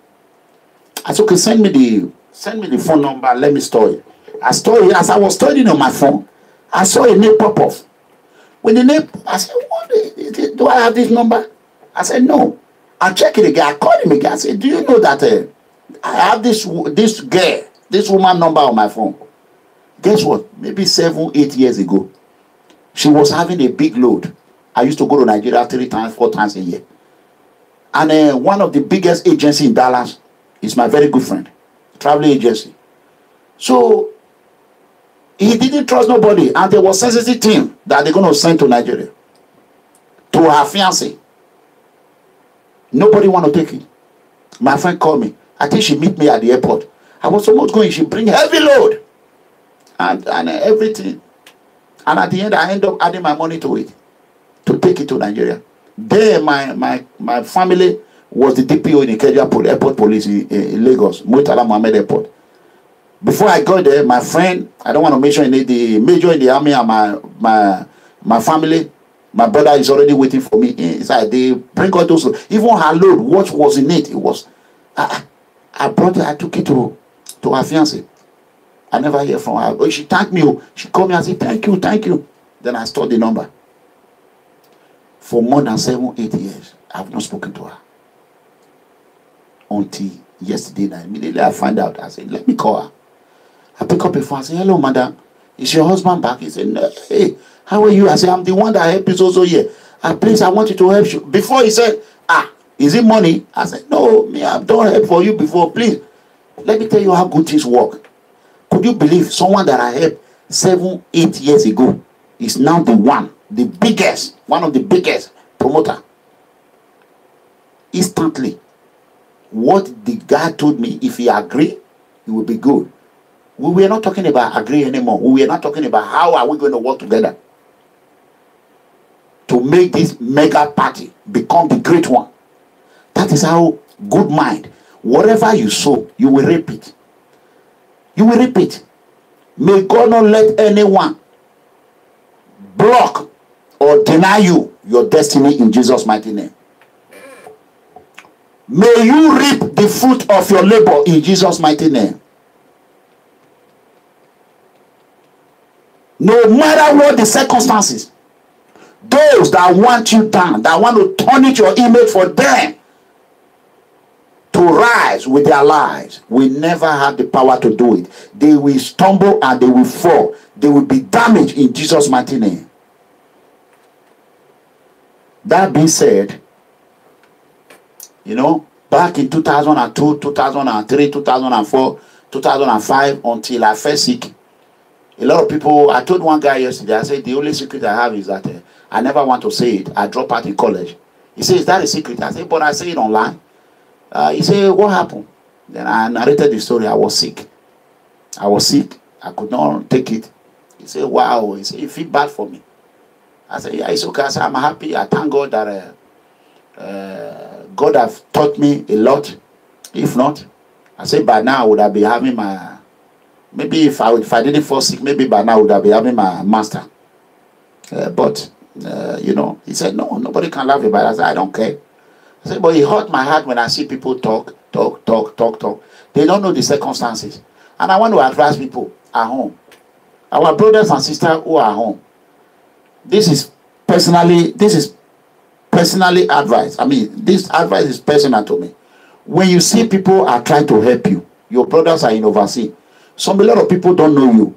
I said, okay, send me the phone number, let me store it. I stored it. As I was storing it on my phone, I saw a name pop up. When the name, I said, what is it? Do I have this number? I said, no. I checked it again. I called him again. I said, do you know that I have this girl, this woman number on my phone? Guess what? Maybe 7, 8 years ago, she was having a big load. I used to go to Nigeria 3 times, 4 times a year. And one of the biggest agencies in Dallas is my very good friend, traveling agency. So he didn't trust nobody, and there was a sensitive team that they're going to send to Nigeria to her fiancé. Nobody want to take it. My friend called me. I think she meet me at the airport. I was almost going. She bring heavy load and everything. And at the end, I end up adding my money to it to take it to Nigeria. There, my family was the DPO in Nigeria Airport Police in Lagos, Murtala Mohammed Airport. Before I got there, my friend, I don't want to mention the major in the army, and my family, my brother is already waiting for me inside. They bring all those, even her load, what was in it? It was, I brought it, I took it to her fiancé. I never hear from her. She thanked me. She called me and said, thank you, thank you. Then I stored the number. For more than 7, 8 years, I have not spoken to her. Until yesterday night. Immediately I find out. I said, let me call her. I pick up the phone. I say, hello, madam. Is your husband back? He said, no. Hey, how are you? I said, I'm the one that helped you also here. Please, I want you to help you. Before he said, is it money? I said, no, me, I've done help for you before. Please, let me tell you how good things work. Could you believe someone that I helped 7, 8 years ago is now one of the biggest promoter? Instantly, what the guy told me, if he agree, it will be good. We were not talking about agree anymore. We were not talking about how are we going to work together to make this mega party become the great one. That is how good mind. Whatever you sow, you will reap it. You will reap it. May God not let anyone block or deny you your destiny in Jesus' mighty name. May you reap the fruit of your labor in Jesus' mighty name. No matter what the circumstances, those that want you down, that want to tarnish your image for them to rise with their lives, will never have the power to do it. They will stumble and they will fall. They will be damaged in Jesus' mighty name. That being said, you know, back in 2002, 2003, 2004, 2005, until I fell sick, a lot of people, I told one guy yesterday, I said, the only secret I have is that I never want to say it. I dropped out in college. He said, is that a secret? I said, but I say it online. He said, what happened? Then I narrated the story. I was sick. I was sick. I could not take it. He said, wow. He said, you feel bad for me? I said, yeah, it's okay. I said, I'm happy. I thank God that God have taught me a lot. If not, I said, by now I would have been having my, maybe if I didn't fall sick, maybe by now I would have been having my master. But, you know, he said, no, nobody can laugh about it. I said, I don't care. I said, but it hurt my heart when I see people talk. They don't know the circumstances. And I want to advise people at home. Our brothers and sisters who are home. This is personally advice. I mean, this advice is personal to me. When you see people are trying to help you, your brothers are in overseas. A lot of people don't know you.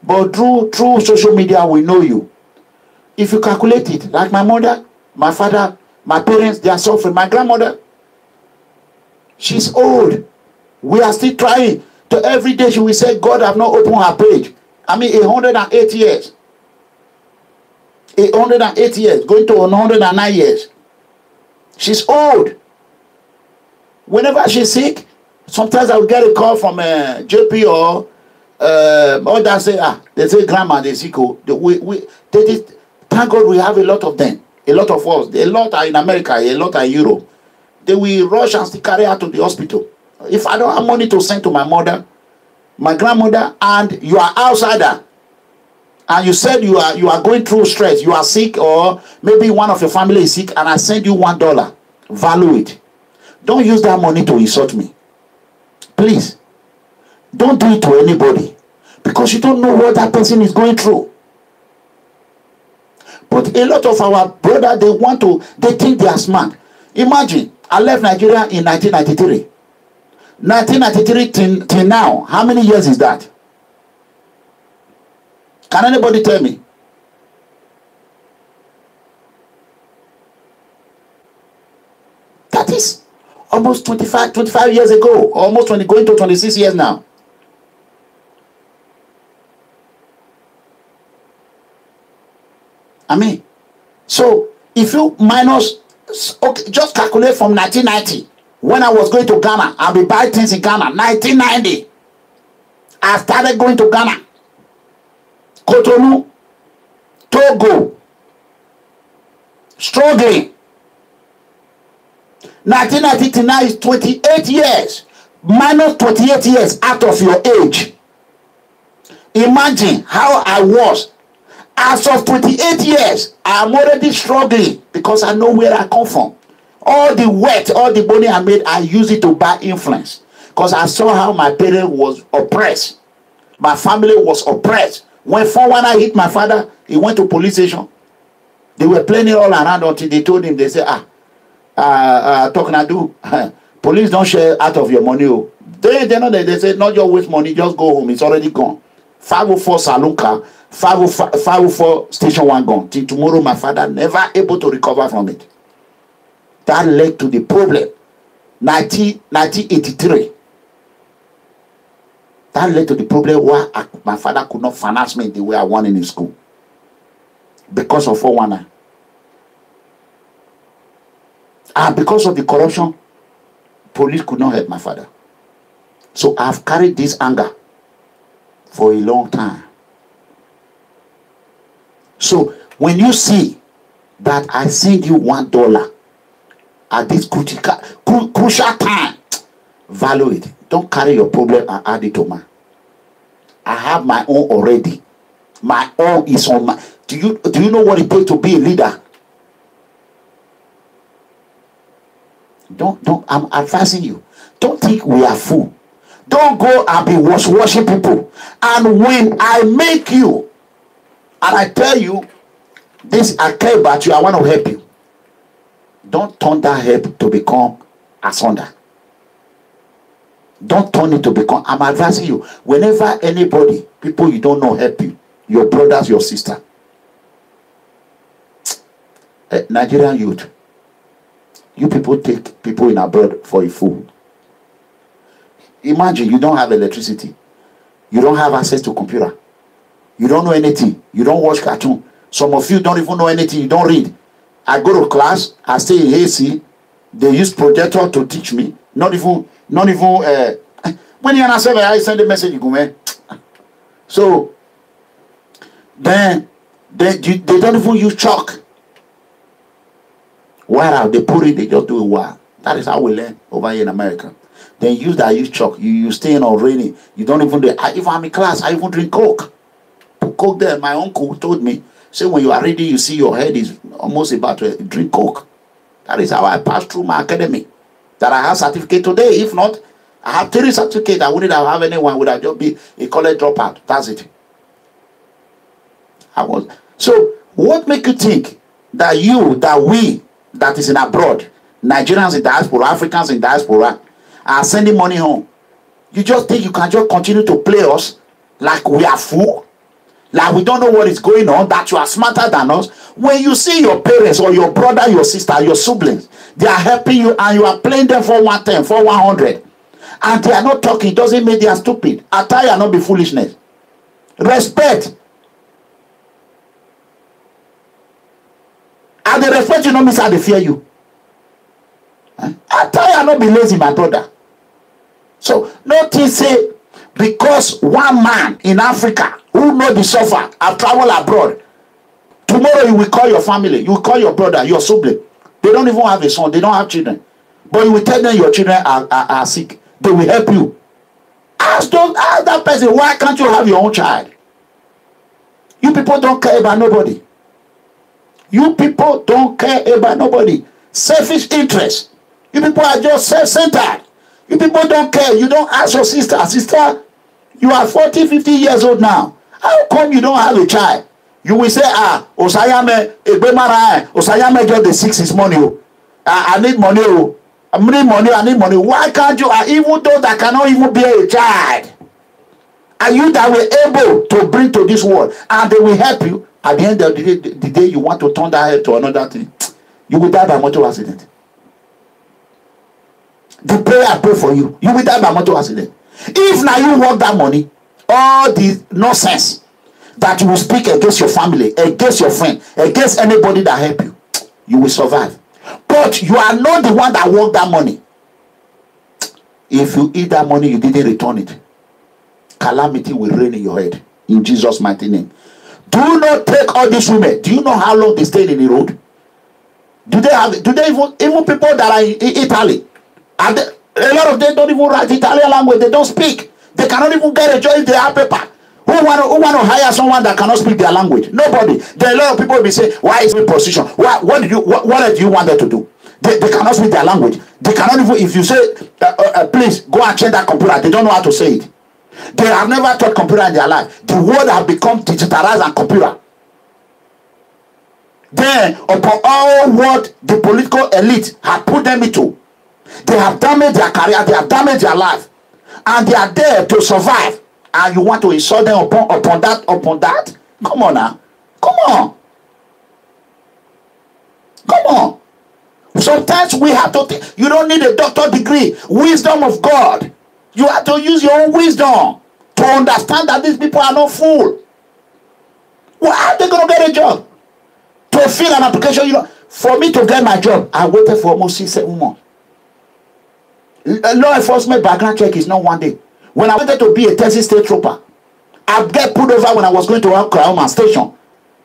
But through social media, we know you. If you calculate it, like my mother, my father, my parents, they are suffering. My grandmother, she's old. We are still trying. To every day she will say, God have not opened her page. I mean, 108 years. 108 years, going to 109 years. She's old. Whenever she's sick, sometimes I will get a call from JP or others say, they say, grandma, they sick. Thank God we have a lot of them. A lot of us. A lot are in America, a lot are in Europe. They will rush and still carry her to the hospital. If I don't have money to send to my mother, my grandmother, and you are outsider, and you said you are going through stress, you are sick, or maybe one of your family is sick, and I send you $1, value it. Don't use that money to insult me. Please. Don't do it to anybody, because you don't know what that person is going through. But a lot of our brothers, they think they are smart. Imagine, I left Nigeria in 1993. 1993 till now, how many years is that? Can anybody tell me? That is almost 25 years ago, almost going to 26 years now. I mean, so if you minus, okay, just calculate from 1990, when I was going to Ghana, I'll be buying things in Ghana. 1990, I started going to Ghana, Cotonou, Togo, struggling. 1990 to now is 28 years, minus 28 years out of your age. Imagine how I was. As of 28 years, I'm already struggling because I know where I come from. All the wealth, all the money I made, I use it to buy influence. Because I saw how my parents was oppressed. My family was oppressed. When 419 hit my father, he went to police station. They were playing it all around until they told him, they said, talking I do. Police don't share out of your money. They know that they said, not just waste money, just go home. It's already gone. 504 saloon car, 504 station one gun. Till tomorrow, my father never able to recover from it. That led to the problem. 1983. That led to the problem where my father could not finance me the way I wanted in school. Because of 419. And because of the corruption, police could not help my father. So I've carried this anger for a long time. So when you see that I send you $1 at this crucial time, value it. Don't carry your problem and add it to mine. I have my own already. My own is on my. Do you know what it takes to be a leader? I'm advising you. Don't think we are fool. Don't go and be washing people. And when I make you, and I tell you, this I care about you, I want to help you. Don't turn that help to become asunder. Don't turn it to become. I'm advising you. Whenever anybody, people you don't know, help you, your brothers, your sister, Nigerian youth, you people take people in abroad for a fool. Imagine you don't have electricity. You don't have access to computer. You don't know anything. You don't watch cartoon. Some of you don't even know anything. You don't read. I go to class. I stay in AC. They use projector to teach me. Not even. When you answer, I send a message. You go, man. So Then they don't even use chalk. Where they put it, they just do it wild. That is how we learn over here in America. Then use chalk. You stay in or raining. You don't even do. If I'm in class, I even drink Coke. Put Coke there. My uncle told me, say when you are ready, you see your head is almost about to drink Coke. That is how I passed through my academy. That I have certificate today. If not, I have 3 certificates. I wouldn't have anyone. Would have just be a college dropout. That's it. So what make you think that we that is in abroad, Nigerians in diaspora, Africans in diaspora, are sending money home? You just think you can just continue to play us like we are fool? Like we don't know what is going on, that you are smarter than us? When you see your parents or your brother, your sister, your siblings, they are helping you and you are playing them for 110, for 100, and they are not talking, it doesn't mean they are stupid. Attire not be foolishness. Respect. And they respect you, not mean they fear you. Attire not be lazy, my brother. So notice say, because one man in Africa who know the suffer have traveled abroad, tomorrow you will call your family, you will call your brother, your sibling. They don't even have a son, they don't have children. But you will tell them your children are sick. They will help you. Ask that person, why can't you have your own child? You people don't care about nobody. You people don't care about nobody. Selfish interest. You people are just self-centered. You people don't care. You don't ask your sister. Sister, you are 40, 50 years old now. How come you don't have a child? You will say, Osayame, Osayame got the 6 this morning. I need money. I need money. Why can't you? Even those that cannot even bear a child, are you that were able to bring to this world, and they will help you? At the end of the day, you want to turn that head to another thing, you will die by motor accident. The prayer I pray for you, you will die by motor accident. If now you want that money, all the nonsense that you will speak against your family, against your friend, against anybody that help you, you will survive. But you are not the one that want that money. If you eat that money, you didn't return it, calamity will reign in your head. In Jesus' mighty name. Do not take all these women. Do you know how long they stayed in the road? Do they even people that are in Italy? And a lot of them don't even write Italian language. They don't speak. They cannot even get a job if they have paper. Who want to hire someone that cannot speak their language? Nobody. There are a lot of people will be saying, why is it position? What do you want them to do? They cannot speak their language. They cannot even, if you say, please go and change that computer, they don't know how to say it. They have never taught computer in their life. The world has become digitalized and computer. Then, upon all what the political elite have put them into, they have damaged their career, they have damaged their life, and they are there to survive. And you want to insult them upon that? Come on now. Come on. Come on. Sometimes we have to think, you don't need a doctor degree. Wisdom of God. You have to use your own wisdom to understand that these people are not fools. Well, how are they going to get a job? To fill an application, for me to get my job, I waited for almost 6-7 months. Law enforcement background check is not one day. When I wanted to be a Texas state trooper, I get pulled over when I was going to Oklahoma station.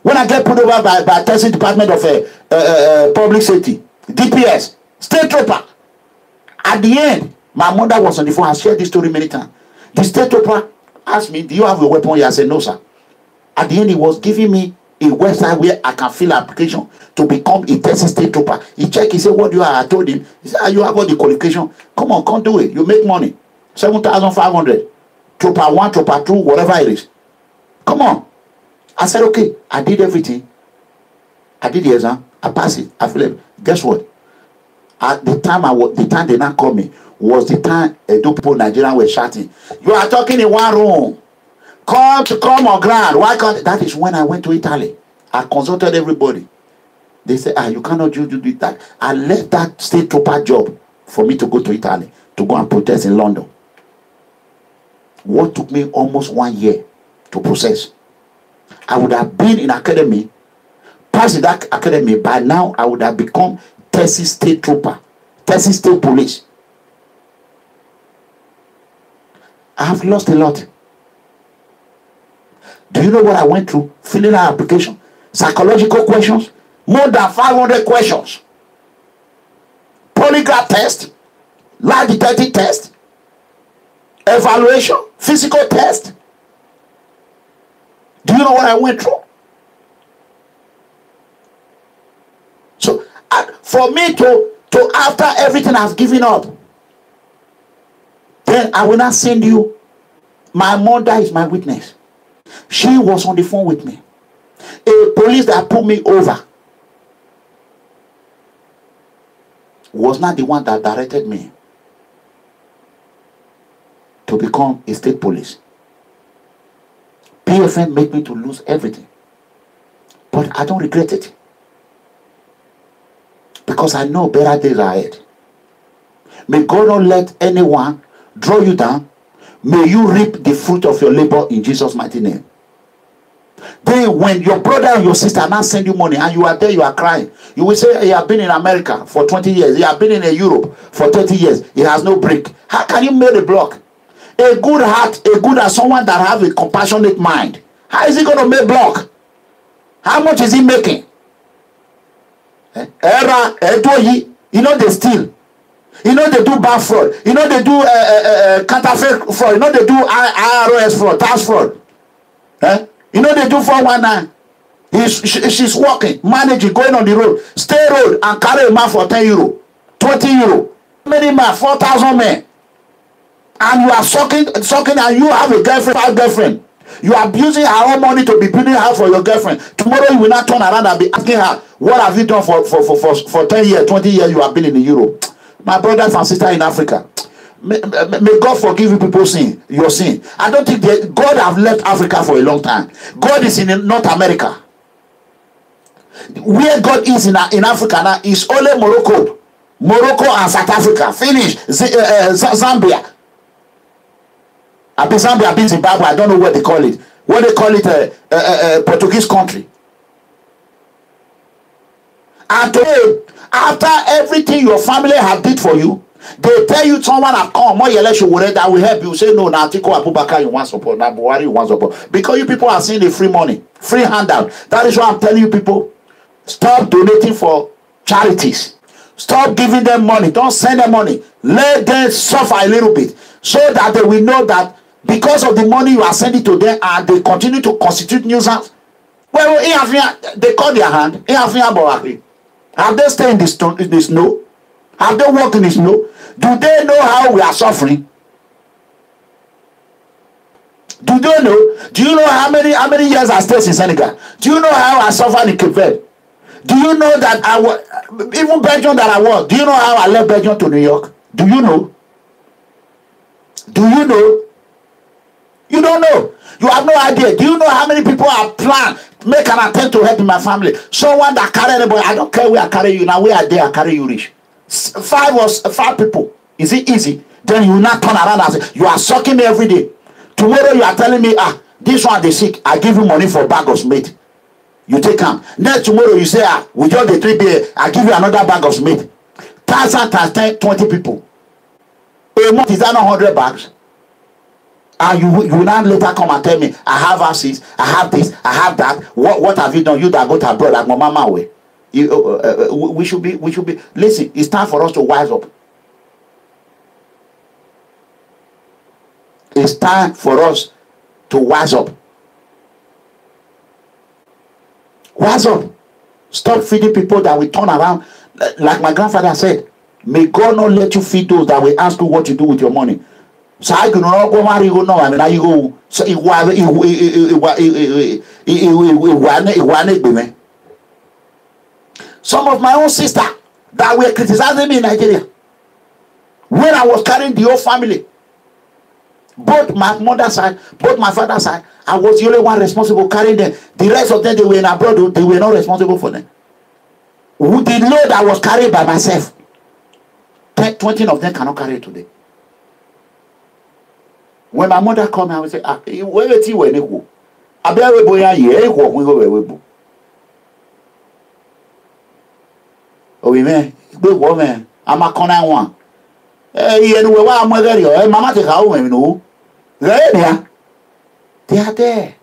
When I get pulled over by Texas Department of Public Safety, DPS, state trooper. At the end, my mother was on the phone. I shared this story many times. The state trooper asked me, do you have a weapon here? I said, no, sir. At the end, he was giving me a website where I can fill application to become a Texas state trooper. He checked, he said, what do you have? I told him, he said, you have all the qualification. Come on, come do it. You make money. 7,500. Trooper 1, trooper 2, whatever it is. Come on. I said, okay. I did everything. I did the exam. I passed it. I failed. Guess what? At the time they now called me was the time Edo people, Nigerians were shouting, you are talking in one room. Come on ground. Why can't? That is when I went to Italy. I consulted everybody. They said, you cannot do that. I left that state trooper job for me to go to Italy to go and protest in London. What took me almost 1 year to process. I would have been in academy, passed that academy. By now, I would have become Texas state trooper, Texas state police. I have lost a lot. Do you know what I went through filling out application, psychological questions, more than 500 questions, polygraph test, lie detecting test, evaluation, physical test. Do you know what I went through? So for me to after everything I've given up, then I will not send you. My mother is my witness. She was on the phone with me. A police that pulled me over was not the one that directed me to become a state police. PFN made me to lose everything. But I don't regret it. Because I know better days are ahead. May God not let anyone draw you down. May you reap the fruit of your labor in Jesus' mighty name. Then when your brother and your sister now send you money and you are there, you are crying. You will say, you have been in America for 20 years. You have been in Europe for 30 years. It has no break. How can you make a block? A good heart, someone that have a compassionate mind. How is he going to make block? How much is he making? You know they steal. You know they do bank fraud. You know they do counterfeit fraud. You know they do IRS fraud, tax fraud. You know they do 419. She's walking, managing, going on the road, stay road and carry a man for 10 euro, 20 euro. Many men, 4,000 men. And you are sucking and you have a girlfriend, 5 girlfriend. You are using her own money to be building her for your girlfriend. Tomorrow you will not turn around and be asking her, what have you done for 10 years, 20 years you have been in Europe? My brothers and sisters in Africa, may God forgive you people your sin. I don't think God have left Africa for a long time. God is in North America. Where God is in Africa now is only Morocco and South Africa. Finish. Zambia. I've been Zambia, I've been Zimbabwe. I don't know what they call it. What they call it, Portuguese country. And today, after everything your family have did for you, they tell you someone have come, more election that will help you. Say no, now ATIKU ABUBAKAR you want support, now BUHARI you want support. Because you people are seeing the free money, free handout. That is why I'm telling you people, stop donating for charities. Stop giving them money. Don't send them money. Let them suffer a little bit so that they will know that because of the money you are sending to them and they continue to constitute nuisance. Well, they call their hand. Have they stayed in the snow? Have they walked in the snow? Do they know how we are suffering? Do they know? Do you know how many years I stayed in Senegal? Do you know how I suffered in Cape Verde? Do you know that even Belgium that I was, do you know how I left Belgium to New York? Do you know? Do you know? You don't know. You have no idea. Do you know how many people have planned make an attempt to help in my family? Someone that carry anybody, I don't care where I carry you. Now where I dare I carry you rich. 5 people. Is it easy? Then you will not turn around and say, you are sucking me every day. Tomorrow you are telling me, this one they sick. I give you money for a bag of meat. You take them. Next tomorrow you say, with all the 3 beer, I give you another bag of meat. 1,000 times 10, 20 people. A month is that not 100 bags? And you will not later come and tell me, I have houses, I have this, I have that. What have you done? You that go to abroad like my mama way. We should be. Listen, it's time for us to wise up. It's time for us to wise up. Wise up. Stop feeding people that will turn around. Like my grandfather said, may God not let you feed those that will ask you what to do with your money. So I can not go marry you now. I mean, you go. So some of my own sister that were criticizing me in Nigeria when I was carrying the whole family, both my mother's side, both my father's side, I was the only one responsible carrying them. The rest of them, they were in abroad, they were not responsible for them. With the load I was carried by myself, 20 of them cannot carry it today. When my mother come, I would say, where is he when you go? I be a boy here, we go. Oh, man, good woman. I'm a corner one. You know why I'm there. Mama take out women, no. They are there.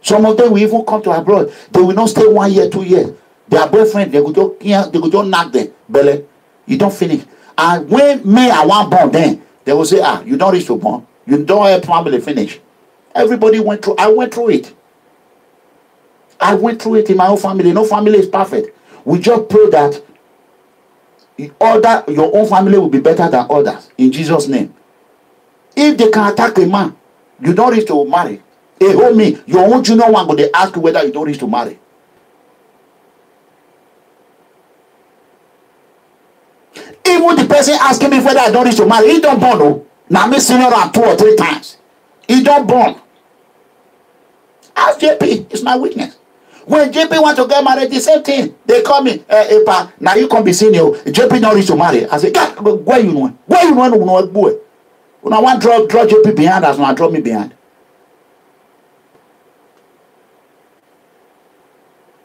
So Some of them will even come to abroad. They will not stay 1 year, 2 years. Their boyfriend, they could just knock them. Belly, you don't finish. And when me I want born, then they will say, ah, you don't reach to born. You don't help family finish. Everybody went through. I went through it. I went through it in my own family. No family is perfect. We just pray that your own family will be better than others in Jesus' name. If they can attack a man, you don't reach to marry. A homie, your own junior one, but they ask you whether you don't reach to marry. Even the person asking me whether I don't reach to marry, he don't born. No. Now me senior around 2 or 3 times. He don't born. Ask JP, it's my witness. When JP want to get married, the same thing. They call me, Epa, now you can be senior. JP not reach to marry. I say, God, where you know? Where you know, boy? When I want to draw JP behind us, now draw me behind.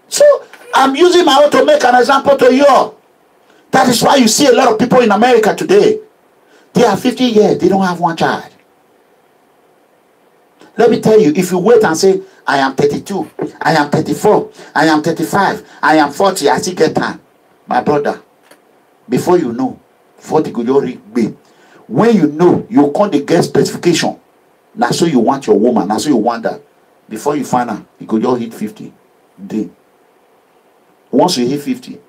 So I'm using my own to make an example to you. That is why you see a lot of people in America today. They are 50 years, they don't have 1 child. Let me tell you, if you wait and say, I am 32, I am 34, I am 35, I am 40, I still get time. My brother, before you know, 40 could already be. When you know, you can't get specification. Now so you want your woman, now so you want that. Before you find out, you could just hit 50. Then, once you hit 50,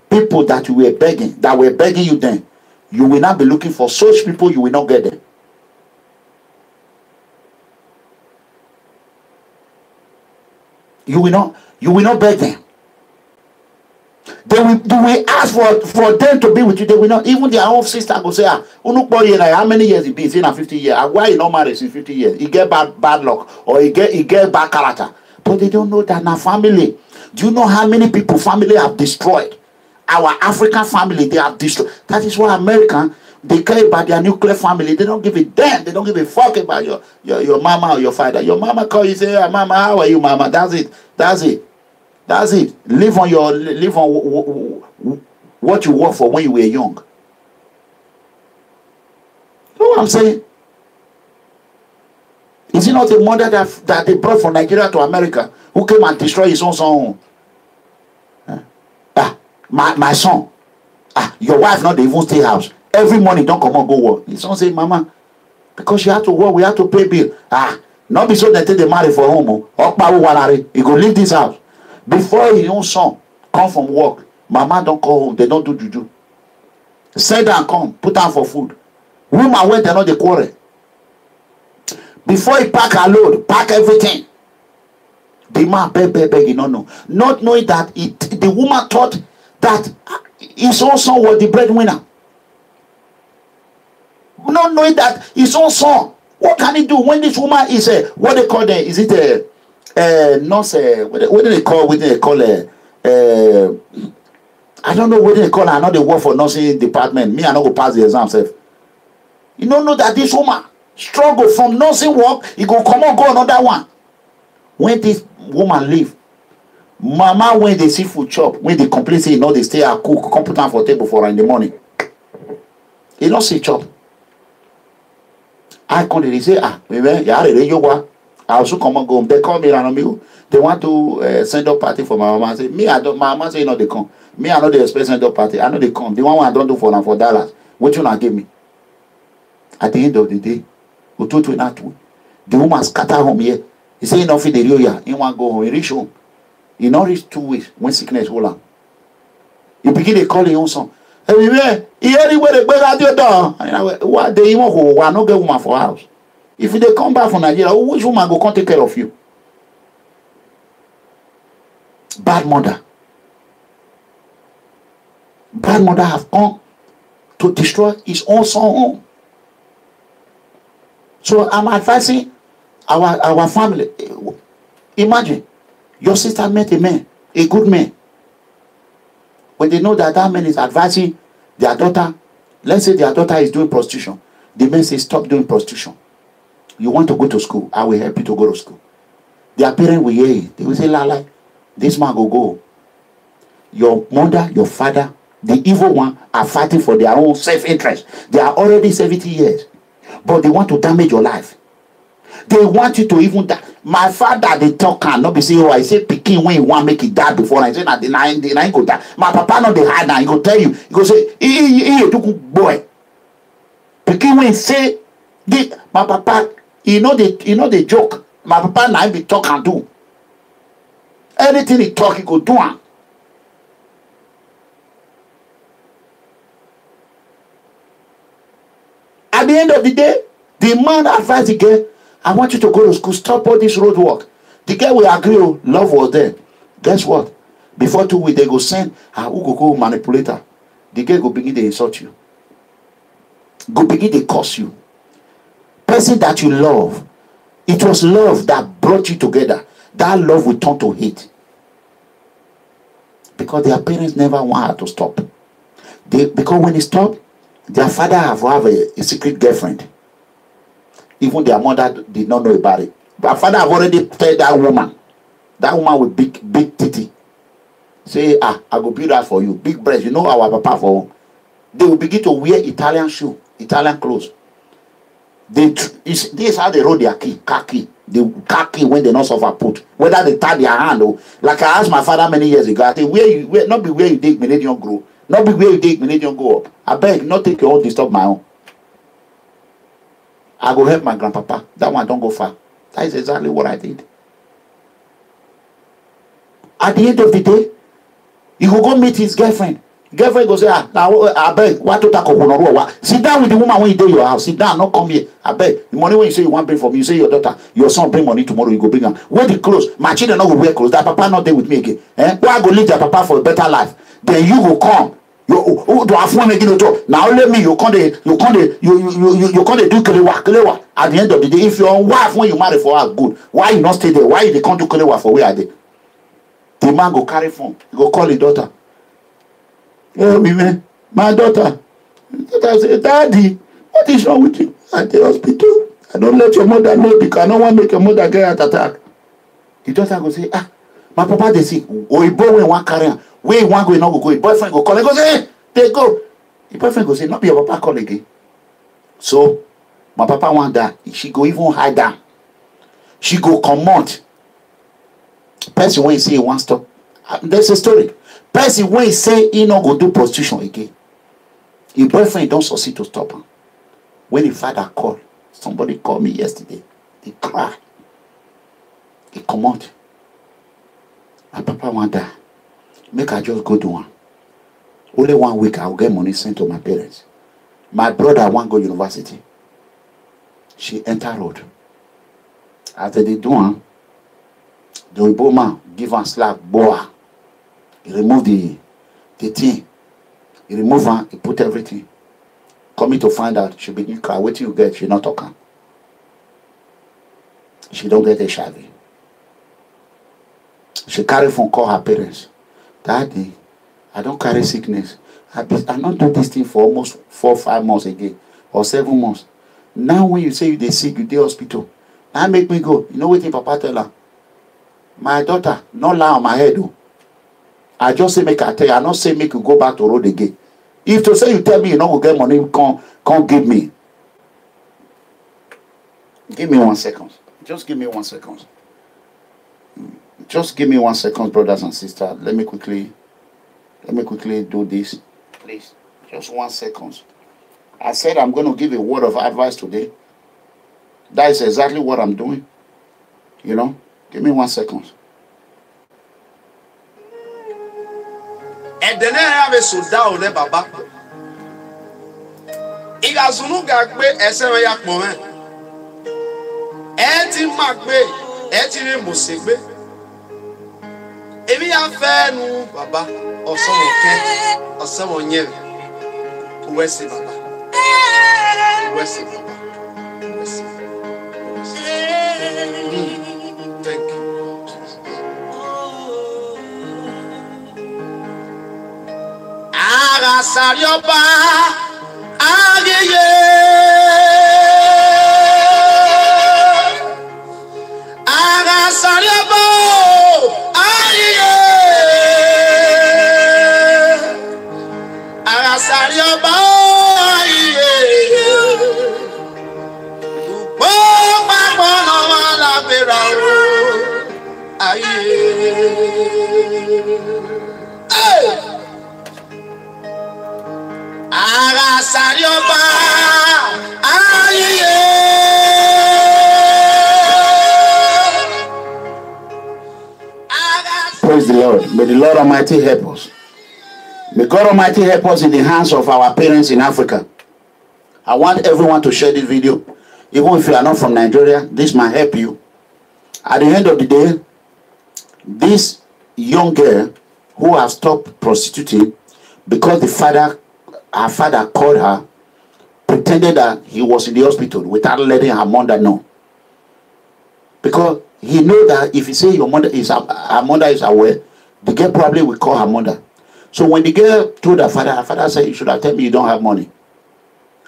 people that you were begging you then, you will not be looking for such people, you will not get them. You will not beg them. They will ask for them to be with you. They will not. Even their own sister will say, how many years he been? He's in 50 years. Why he not married since 50 years? He get bad luck or he get bad character. But they don't know that now family. Do you know how many people family have destroyed? Our African family, they have destroyed. That is why American, they care about their nuclear family. They don't give a damn. They don't give a fuck about your mama or your father. Your mama call you, say, hey, mama, how are you, mama? That's it. That's it. That's it. Live on what you work for when you were young. You know what I'm saying? Is it not a mother that they brought from Nigeria to America who came and destroyed his own son? My son. Your wife not even stay house. Every morning don't come and go work. His son say, mama, because you have to work, we have to pay bill. Not be so that they marry for home. He go leave this house. Before his own son come from work, mama don't call home. They don't do juju. Send her and come, put her for food. Woman went they not the quarrel. Before he pack her load, pack everything. The man beg, you don't know. Not knowing that the woman thought that his own son was the breadwinner. Not knowing that his own son, what can he do when this woman is what they call them? Is it a nurse? What do they call? I don't know what they call her. I know they work for nursing department. Me, I not go pass the exam self. You don't know that this woman struggle from nursing work. He go come on, go another one. When this woman leave, mama when they see food chop, when they complain say they stay at cook, come put down for table for her in the morning. He don't see chop. I come they say I also come and go. They call me and they want to send up party for my mama. I say me I don't. My mama say they come. Me I know they expect send up party. I know they come. The one I don't do for them for dollars. What you not give me? At the end of the day, the woman scatter home here. He say enough in the area. He want go home. He reach home. He not reach 2 weeks when sickness hold on. He begin to call his own son. Hey, he anywhere they beg out your door. What they even who are not get woman for house. If they come back from Nigeria, which woman go come take care of you? Bad mother. Bad mother have come to destroy his own son home. So I'm advising our family. Imagine your sister met a man, a good man. When they know that man is advising their daughter, let's say their daughter is doing prostitution. The man says, stop doing prostitution. You want to go to school, I will help you to go to school. Their parents will hear it. They will say, la, this man will go. Your mother, your father, the evil one are fighting for their own self-interest. They are already 70 years. But they want to damage your life. They want you to even die. My father, they talk and not be saying, oh, I say picking when you want make it die before. I say that the nine go die. My papa not the hard now. He go tell you. He go say, boy. Picking when say, my papa, you know the joke. My papa now be talk and do. Anything he talk, he go do. At the end of the day, the man advised the girl, I want you to go to school, stop all this road work. The girl will agree, oh, love was there. Guess what? Before 2 weeks, they go send her who go manipulate her. The girl go begin to insult you. Go begin to curse you. Person that you love, it was love that brought you together. That love will turn to hate. Because their parents never want her to stop. Because when they stop, their father have a secret girlfriend. Even their mother did not know about it. Their father have already told that woman with big titty. Say, I go build that for you. Big breast. You know our papa for. They will begin to wear Italian shoe, Italian clothes. This is how they roll their khaki. The khaki when they not suffer put. Whether they tie their hand or like I asked my father many years ago. I think not be where you dig millennium grow. Not be where you dig millennium go up. I beg, not take your own, disturb my own. I go help my grandpapa. That one don't go far. That is exactly what I did. At the end of the day, he will go meet his girlfriend. Girlfriend go say, now I beg, what to talk about? Sit down with the woman when you do your house. Sit down, not come here. I beg. The money when you say you want bring from me, you say your daughter, your son bring money tomorrow, you go bring them. Wear the clothes. My children not go wear clothes. That papa not there with me again. Why I go leave their papa for a better life? Then you will come. You do have one making a talk. Now let me you can't do kelewa. At the end of the day, if your wife when you marry for her good, why you not stay there? Why they can't do kelewa for where are they? The man go carry phone. He go call his daughter. Oh, man, my daughter. I say, Daddy, what is wrong with you? At the hospital. I don't let your mother know because I don't want to make your mother get heart attack. The daughter go say, my papa they sick. Or he boy when one carry. Where one go, not go. His boyfriend go call. He go say, hey, they go. The boyfriend go say, not be your papa call again. So, my papa want that. She go even hide down. She go come out. Person when he say he wants stop. There's a story. Person when he say he not go do prostitution again. His boyfriend don't succeed to stop him. When the father called, somebody called me yesterday. He cried. He come out. My papa want that. Make I just go to one. Only 1 week I'll get money sent to my parents. My brother want go university. She enter road. After they do one, the Igbo man give her slap, boa. He remove the thing. He remove her, he put everything. Coming to find out, she begin cry. What you get? She not talking. She don't get HIV. She carry phone call her parents. Daddy, I don't carry sickness. I not do this thing for almost 4 or 5 months again, or 7 months. Now when you say you dey sick, you dey hospital. Now make me go. You know what Papa tell her? My daughter, not lie on my head. Oh. I just say make I tell you. I not say make you go back to road again. If to say you tell me you not go get money, can't give me. Give me 1 second. Just give me 1 second. Just give me 1 second, brothers and sisters. Let me quickly do this. Please. Just 1 second. I said I'm going to give a word of advice today. That is exactly what I'm doing. You know? Give me 1 second. And then I have a soda on baba. Igazunu gagbe esewe yak moment. Eti magbe, eti re mosegbe. Ebi ya fe nu baba, osomo nye. Uwesi baba. Uwesi baba. Uwesi. Thank you. Aga sarioba, ageye. Aga sarioba, ageye. Aga sarioba, ageye. Oh, mama. Praise the Lord. May the Lord Almighty help us. May God Almighty help us in the hands of our parents in Africa. I want everyone to share this video. Even if you are not from Nigeria, this might help you. At the end of the day, this young girl who has stopped prostituting because her father called her, pretended that he was in the hospital without letting her mother know. Because he knew that if he say her mother is aware, the girl probably will call her mother. So when the girl told her father said, "You should have told me you don't have money."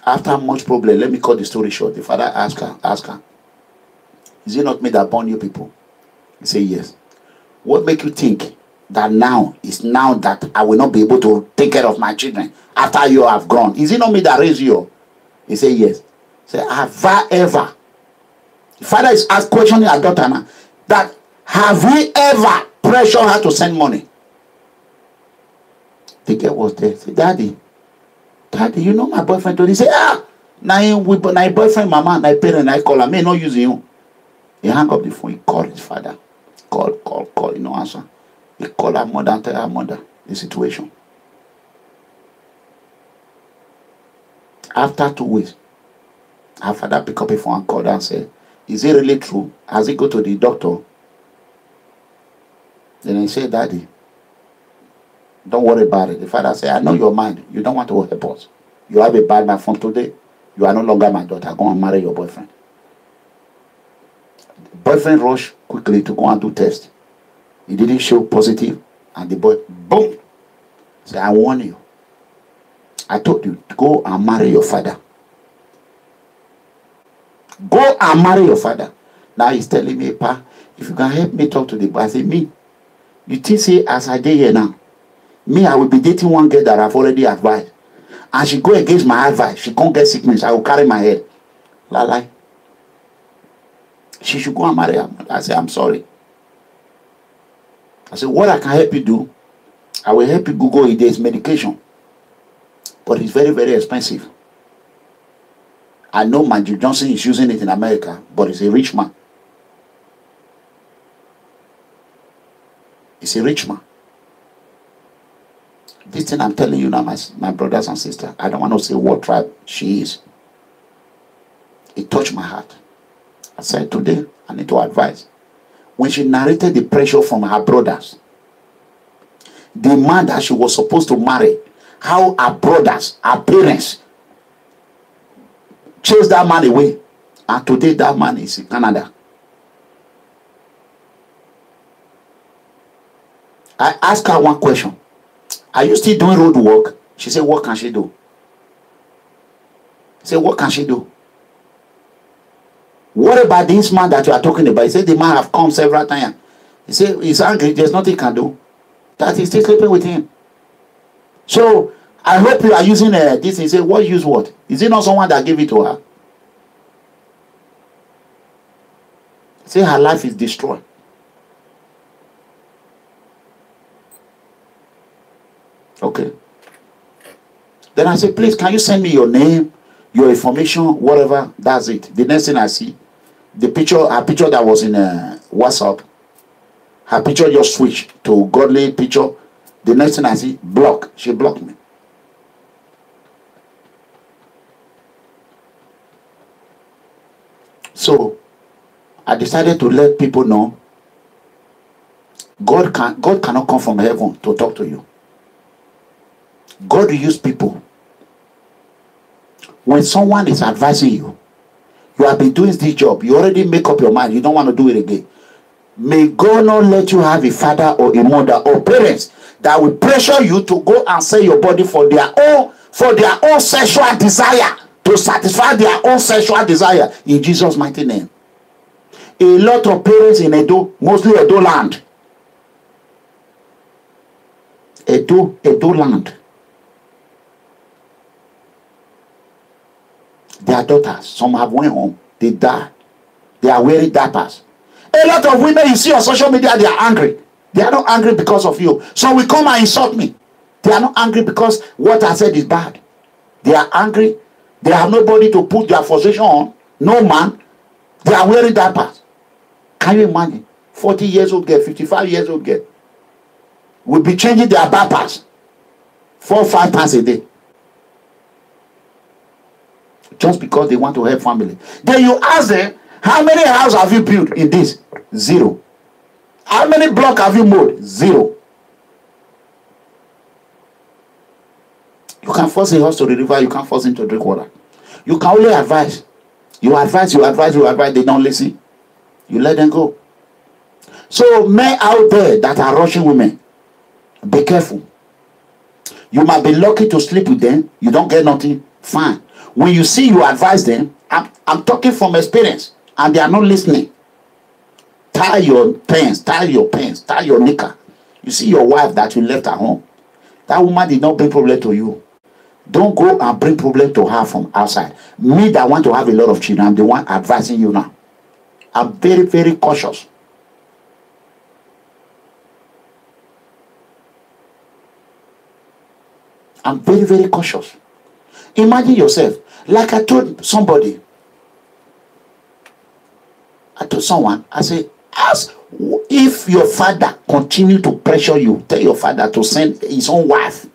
After much problem, let me cut the story short. The father asked her, "Is it not me that born you people?" He said, "Yes." "What make you think that now that I will not be able to take care of my children after you have grown? Is it not me that raised you?" He said, "Yes." He said, "Have I ever?" The father is questioning her daughter now, that have we ever pressured her to send money? The girl was there. Say, Daddy, you know my boyfriend told you." He said, now boyfriend, mama, now parent, I call her. May not use you. He hung up the phone. He called his father. Call. You know, answer. He called her mother and tell her mother the situation. After 2 weeks, her father picked up a phone and called her and said, "Is it really true? Has he go to the doctor?" Then he said, "Daddy, don't worry about it." The father said, "I know your mind. You don't want to help us. You have a bad man from today. You are no longer my daughter. Go and marry your boyfriend." The boyfriend rushed quickly to go and do test. He didn't show positive. And the boy, boom, said, "I warn you. I told you to go and marry your father. Go and marry your father." Now he's telling me, "Pa, if you can help me talk to the boy." I say, "Me? You think say as I did here now, me, I will be dating one girl that I've already advised. And she go against my advice. She can't get sickness. I will carry my head." Lie. She should go and marry her. I say, "I'm sorry." I said, "What I can help you do, I will help you Google it. There's medication. But it's very, very expensive. I know Magic Johnson is using it in America, but he's a rich man. He's a rich man. This thing I'm telling you now, my brothers and sisters, I don't want to say what tribe she is. It touched my heart. I said, today, I need to advise." When she narrated the pressure from her brothers, the man that she was supposed to marry, how her brothers, her parents, chased that man away. And today that man is in Canada. I asked her one question. "Are you still doing road work?" She said, "What can she do?" I said, "What can she do?" "What about this man that you are talking about?" He said, "The man have come several times." He said, "He's angry. There's nothing he can do. That he's still sleeping with him. So I hope you are using this." He said, "What use what? Is it not someone that gave it to her?" He said, "Her life is destroyed." Okay. Then I said, "Please, can you send me your name, your information, whatever?" That's it. The next thing I see, her picture that was in WhatsApp, her picture just switched to godly picture. The next thing I see, block. She blocked me. So I decided to let people know God cannot come from heaven to talk to you. God will use people. When someone is advising you, you have been doing this job, you already make up your mind, you don't want to do it again. May God not let you have a father or a mother or parents that will pressure you to go and sell your body for their own sexual desire, to satisfy their own sexual desire, in Jesus' mighty name. A lot of parents in Edo, mostly Edo land, Edo land, their daughters, some have went home, they die. They are wearing diapers. A lot of women you see on social media, they are angry. They are not angry because of you. So we come and insult me. They are not angry because what I said is bad. They are angry. They have nobody to put their frustration on. No man. They are wearing diapers. Can you imagine? 40 years old girl, 55 years old girl will be changing their diapers 4 or 5 times a day. Just because they want to help family. Then you ask them, how many houses have you built in this? 0. How many blocks have you mowed? 0. You can force a horse to the river, you can't force him to drink water. You can only advise. You advise, they don't listen. You let them go. So men out there that are rushing women, be careful. You might be lucky to sleep with them. You don't get nothing. Fine. When you see you advise them, I'm talking from experience, and they are not listening. Tie your pants, tie your knicker. You see your wife that you left at home. That woman did not bring problem to you. Don't go and bring problem to her from outside. Me that want to have a lot of children, I'm the one advising you now. I'm very, very cautious. I'm very, very cautious. Imagine yourself, like I told somebody, I told someone, I said, ask if your father continue to pressure you, tell your father to send his own wife.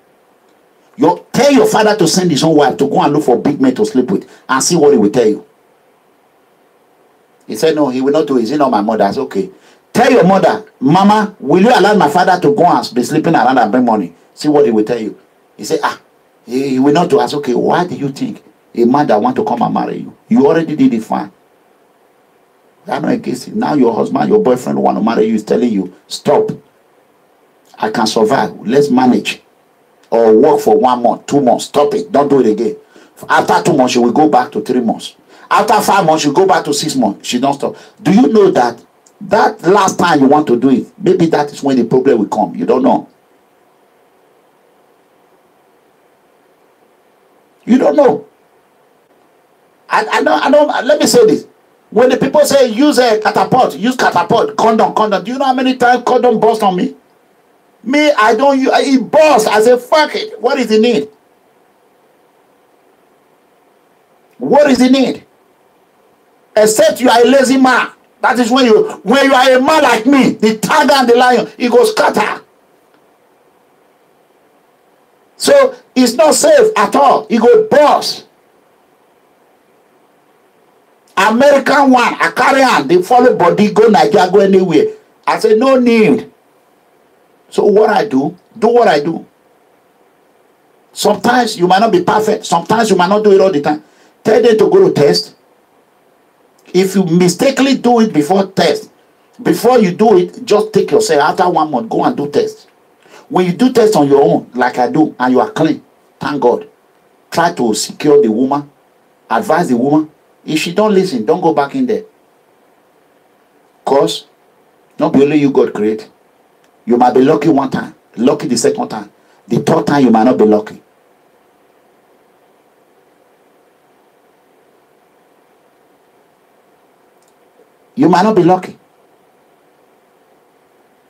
Tell your father to send his own wife to go and look for big men to sleep with and see what he will tell you. He said, no, he will not do it. Is it not my mother? I said, okay. Tell your mother, Mama, will you allow my father to go and be sleeping around and bring money? See what he will tell you. He said, he will not do it. I said, okay, why do you think a man that want to come and marry you? You already did it fine. I'm not against it. Now your husband, your boyfriend who want to marry you is telling you, stop. I can survive. Let's manage. Or work for 1 month, 2 months. Stop it. Don't do it again. After 2 months, she will go back to 3 months. After 5 months, she will go back to 6 months. She don't stop. Do you know that last time you want to do it, maybe that is when the problem will come. You don't know. You don't know. I don't. Let me say this. When the people say use a catapult, use catapult, condom. Do you know how many times condom burst on me? Me, I don't use it burst. I say fuck it. What is the need? What is the need? Except you are a lazy man. That is when you are a man like me, the tiger and the lion, it goes scatter. So it's not safe at all. It goes burst. American one, I carry on, they follow body, go Niger, go anywhere. I say no need. So what I do what I do. Sometimes you might not be perfect. Sometimes you might not do it all the time. Tell them to go to test. If you mistakenly do it before test, before you do it, just take yourself after 1 month, go and do test. When you do test on your own, like I do, and you are clean, thank God. Try to secure the woman, advise the woman. If she don't listen, don't go back in there. Because not be only you God create. You might be lucky 1 time, lucky the 2nd time. The 3rd time you might not be lucky. You might not be lucky.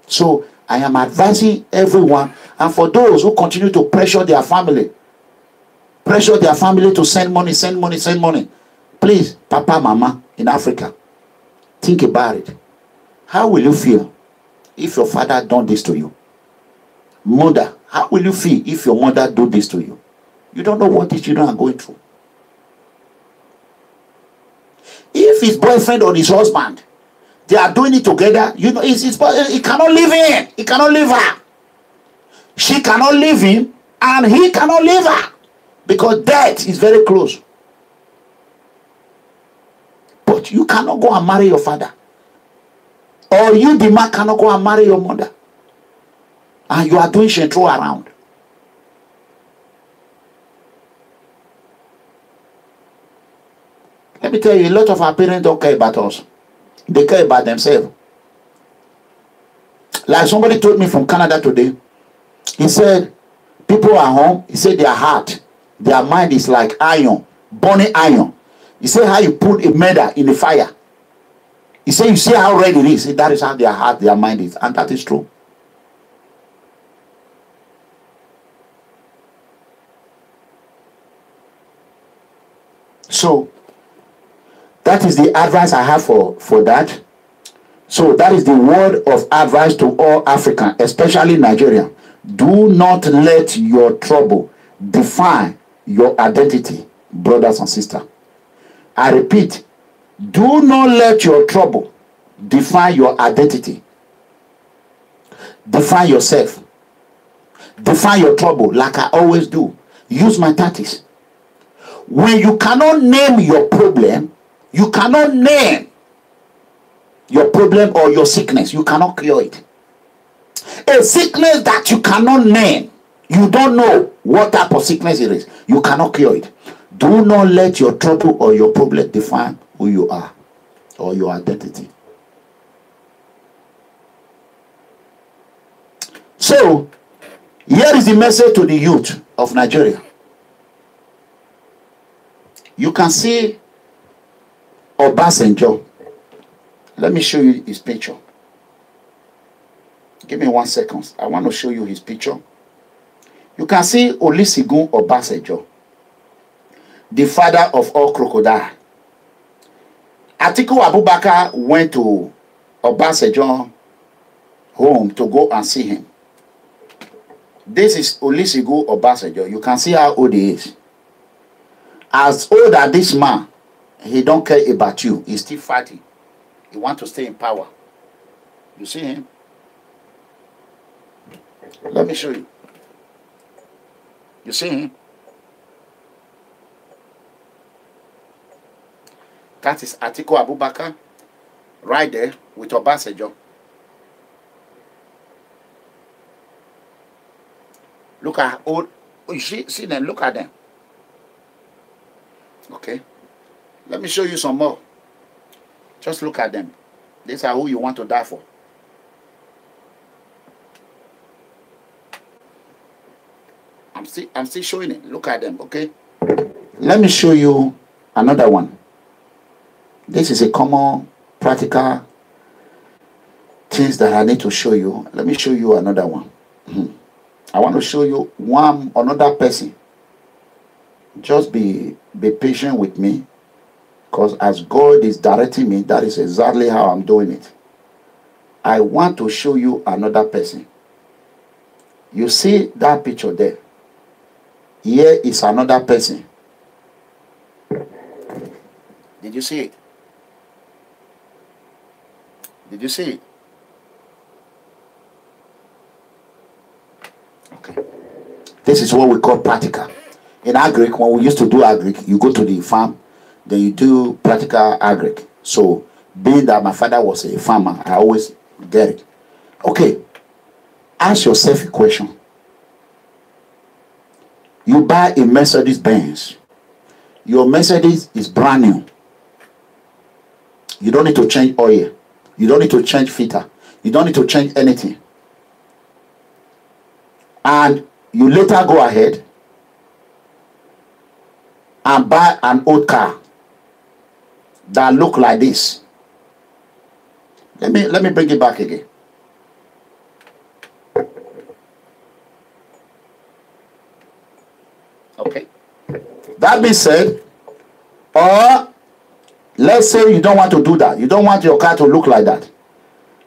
So I am advising everyone, and for those who continue to pressure their family to send money. Please, Papa, Mama in Africa, think about it. How will you feel if your father done this to you? Mother, how will you feel if your mother do this to you? You don't know what these children are going through. If his boyfriend or his husband, they are doing it together, you know, he cannot leave him. He cannot leave her. She cannot leave him, and he cannot leave her. Because death is very close. But you cannot go and marry your father. Or you, the man, cannot go and marry your mother. And you are doing shetro around. Let me tell you, a lot of our parents don't care about us. They care about themselves. Like somebody told me from Canada today. He said, people at home, he said their heart, their mind is like iron, burning iron. He said how you put a metal in the fire. He said, you see how red it is. That is how their heart, their mind is. And that is true. So that is the advice I have for that. So that is the word of advice to all Africans, especially Nigeria. Do not let your trouble define your identity, brothers and sisters. I repeat, do not let your trouble define your identity. Define yourself. Define your trouble like I always do. Use my tactics. When you cannot name your problem, you cannot name your problem or your sickness. You cannot cure it. A sickness that you cannot name, you don't know what type of sickness it is. You cannot cure it. Do not let your trouble or your problem define who you are or your identity. So, here is the message to the youth of Nigeria. You can see Obasanjo. Let me show you his picture. Give me 1 second. I want to show you his picture. You can see Olusegun Obasanjo, the father of all crocodiles. ATIKU Abubakar went to Obasanjo home to go and see him. This is Olusegun Obasanjo. You can see how old he is. As old as this man, he don't care about you. He's still fighting. He wants to stay in power. You see him? Let me show you. You see him? That is ATIKU Abubakar right there with Obasanjo. Look at all. You see them? Look at them. Okay. Let me show you some more. Just look at them. These are who you want to die for. I'm still showing it. Look at them, okay? Let me show you another one. This is a common practical things that I need to show you. Let me show you another one. I want to show you another person. Just be patient with me, because as God is directing me, that is exactly how I'm doing it. I want to show you another person. You see that picture there? Here is another person. Did you see it? Did you see it? Okay. This is what we call practical. In agric, when we used to do agric, you go to the farm, then you do practical agric. So, being that my father was a farmer, I always get it. Okay. Ask yourself a question. You buy a Mercedes Benz. Your Mercedes is brand new. You don't need to change oil. You don't need to change filter. You don't need to change anything. And you later go ahead and buy an old car that look like this. Let me bring it back again. Okay. That being said, or let's say you don't want to do that. You don't want your car to look like that.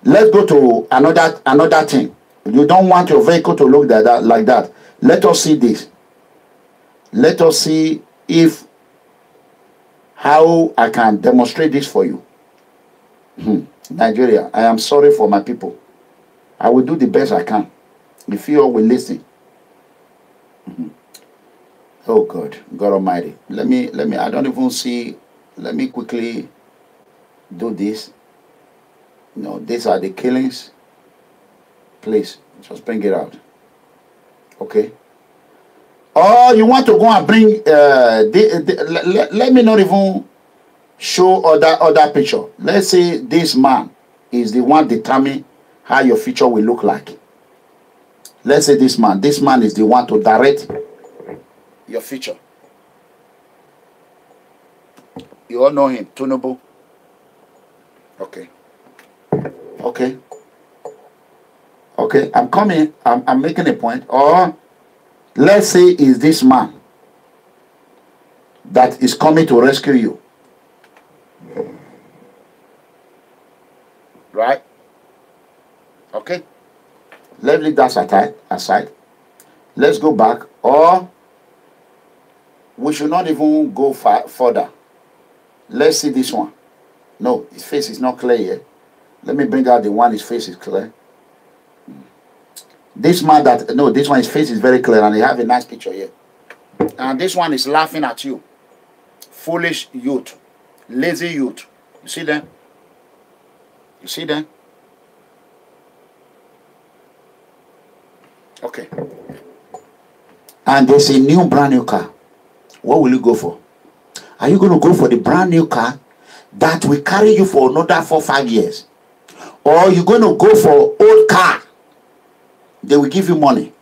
Let's go to another thing. You don't want your vehicle to look like that. Let us see this. Let us see how I can demonstrate this for you. Nigeria, I am sorry for my people. I will do the best I can. If you all will listen. Oh God, God Almighty. Let me, I don't even see, let me quickly do this. No, these are the killings. Please, just bring it out. Okay. Or you want to go and bring, let me not even show other picture. Let's say this man is the one determine how your future will look like. Let's say this man is the one to direct your future. You all know him, Tinubu. Okay. Okay. Okay, I'm coming. I'm making a point. Or let's say is this man that is coming to rescue you. Right? Okay? Let's leave that aside. Let's go back. Or we should not even go further. Let's see this one. No, his face is not clear yet. Let me bring out the one his face is clear. This man that, no, this one his face is very clear and they have a nice picture here. And this one is laughing at you. Foolish youth. Lazy youth. You see them? You see them? Okay. And there's a new brand new car. What will you go for? Are you going to go for the brand new car that will carry you for another 4-5 years? Or are you going to go for old car? They will give you money.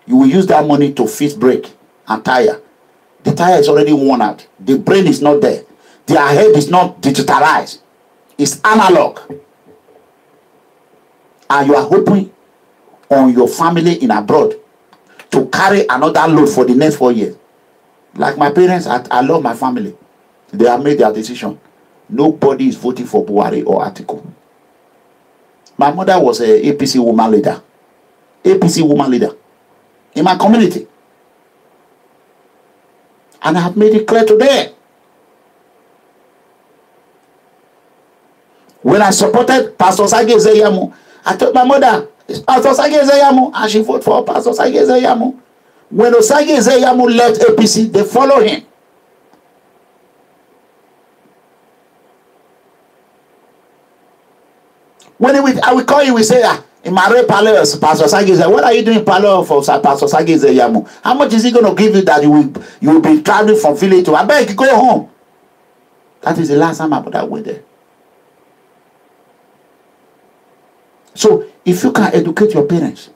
You will use that money to fix brake and tire. The tire is already worn out. The brain is not there. Their head is not digitalized. It's analog. And you are hoping on your family in abroad to carry another load for the next 4 years. Like my parents, I love my family. They have made their decision. Nobody is voting for BUHARI or ATIKU. My mother was an APC woman leader. APC woman leader in my community. And I have made it clear to them. When I supported Pastor Sage Zeyamu, I told my mother, it's Pastor Sage Zeyamu, and she voted for Pastor Sage Zeyamu. When Osage Zeyamu left APC, they follow him. When I will call you, we say, in my palace, Pastor Sage Zeyamu, what are you doing palace for Pastor Sage Zeyamu? How much is he going to give you that you will be traveling from village to? I beg you, go home. That is the last time I went there. So, if you can educate your parents,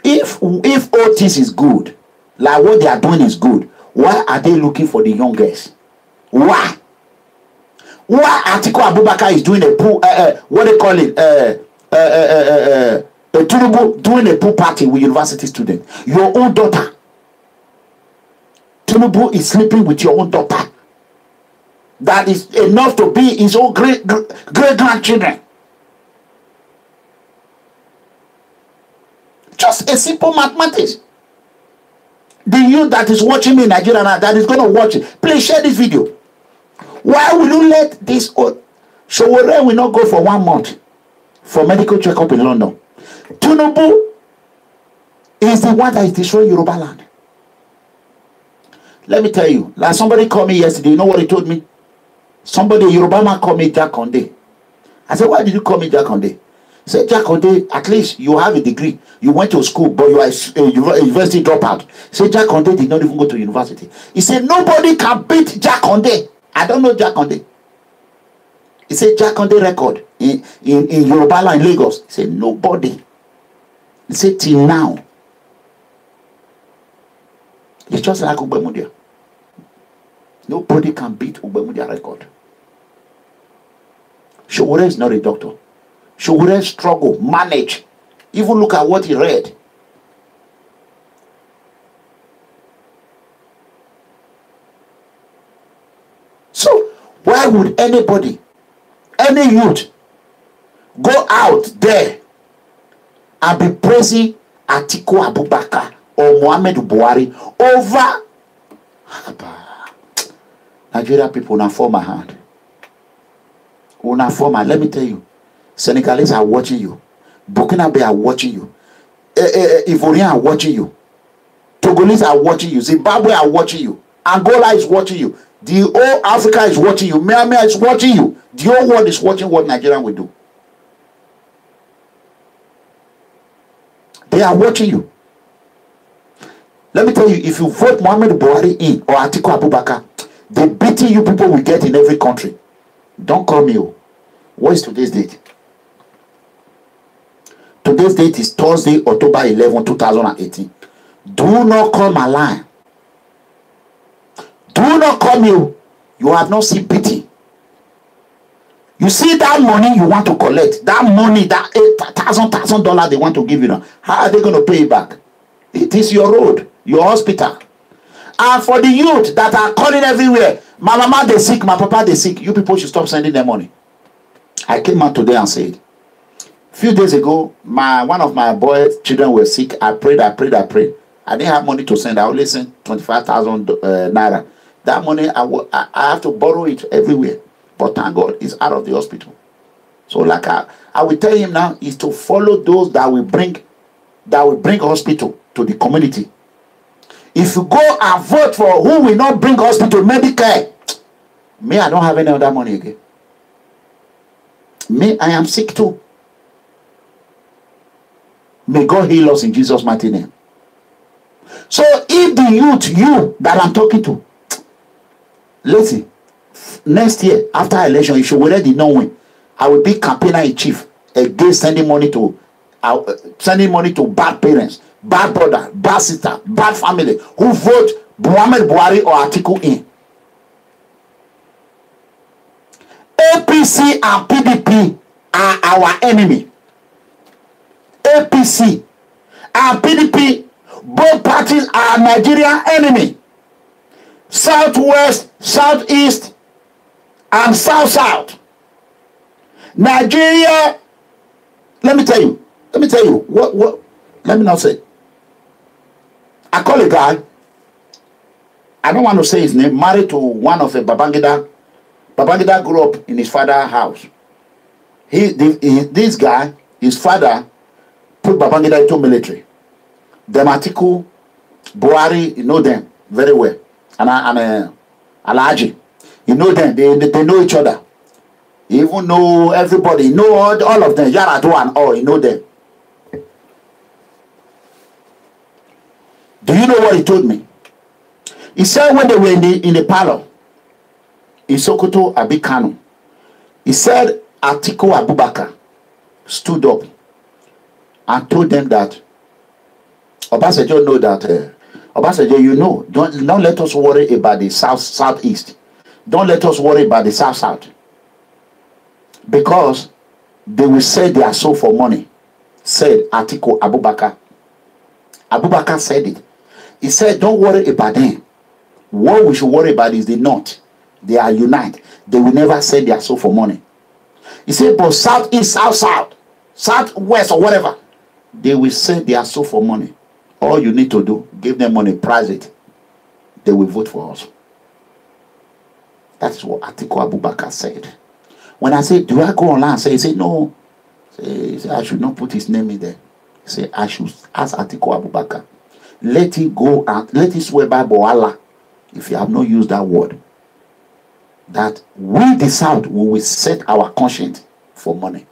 if all this is good, like what they are doing is good, why are they looking for the youngest? Why? Why ATIKU ABUBAKAR is doing a pool, what they call it, Tinubu doing a pool party with university students? Your own daughter. Tinubu is sleeping with your own daughter. That is enough to be his own great grandchildren. Just a simple mathematics. The youth that is watching me in Nigeria now, that is going to watch it, please share this video. Why will you let this SOWORE will not go for 1 month for medical checkup in London? Tinubu is the one that is destroying Yoruba land. Let me tell you, like somebody called me yesterday, you know what he told me? Somebody, Yoruba man, called me Jack Conde. I said, why did you call me Jack Conde? He said, Jack Conde, at least you have a degree. You went to school, but you are a university dropout. He said, Jack Conde did not even go to university. He said, nobody can beat Jack Conde. I don't know Jack Conde. He said, Jack Conde record in Yoruba land in Lagos. He said, nobody. He said, till now. It's just like Ogbemudia. Nobody can beat Ogbemudia record. SOWORE is not a doctor. SOWORE struggle, manage. Even look at what he read. So, why would anybody, any youth, go out there and be praising ATIKU ABUBAKAR or Muhammadu Buhari over Nigeria people? Now form my hand. Una form, let me tell you, Senegalese are watching you. Burkina Faso are watching you. Ivorians are watching you. Togolese are watching you. Zimbabwe are watching you. Angola is watching you. The whole Africa is watching you. Myanmar is watching you. The whole world is watching what Nigeria will do. They are watching you. Let me tell you, if you vote Muhammadu Buhari in or ATIKU ABUBAKAR, the beating you people will get in every country. Don't call me. What is today's date? Today's date is Thursday, October 11, 2018. Do not call my line. Do not call me. You have not seen pity. You see that money you want to collect, that money, that $8,000 they want to give you now. How are they going to pay it back? It is your road, your hospital. And for the youth that are calling everywhere, my mama they sick, my papa they sick, you people should stop sending them money. I came out today and said, a few days ago, one of my boys' children were sick. I prayed. I didn't have money to send. I only sent 25,000 naira. That money, I have to borrow it everywhere. But thank God, it's out of the hospital. So like I will tell him now is to follow those that will bring hospital to the community. If you go and vote for who will not bring hospital, Medicare, me, I don't have any other money again. Me, I am sick too. May God heal us in Jesus' mighty name. So if the youth, you that I'm talking to, listen, next year, after election, you should already know when I will be campaigner in chief against sending money to bad parents, bad brother, bad sister, bad family who vote Muhammad Buhari or ATIKU in. APC and PDP are our enemy. APC and PDP, both parties are Nigerian enemy. Southwest, Southeast, and South. Nigeria, let me tell you, what, let me not say. I call a guy, I don't want to say his name, married to one of the Babangida. Babangida grew up in his father's house. This guy, his father, put Babangida into military. Them ATIKU, Buhari, you know them very well. And Alaji, you know them, they know each other. You even know everybody, you know all of them, Yaradu and all, you know them. Do you know what he told me? He said when they were in the parlor, in Sokoto, Abikano, he said ATIKU Abubakar stood up and told them that Obasanjo know that Obasanjo, you know, don't let us worry about the southeast. Don't let us worry about the south. Because they will sell their soul for money. Said ATIKU Abubakar. Abubakar said it. He said, don't worry about them. What we should worry about is the north. They are united. They will never sell their soul for money. He said, but southeast, southwest, or whatever, they will sell their soul for money. All you need to do, give them money, price it. They will vote for us. That is what ATIKU Abubakar said. When I say, do I go online? He said, no. He said, I should not put his name in there. He said, I should ask ATIKU Abubakar. Let it go and let it swear by Allah, if you have not used that word, that we the South, we will set our conscience for money.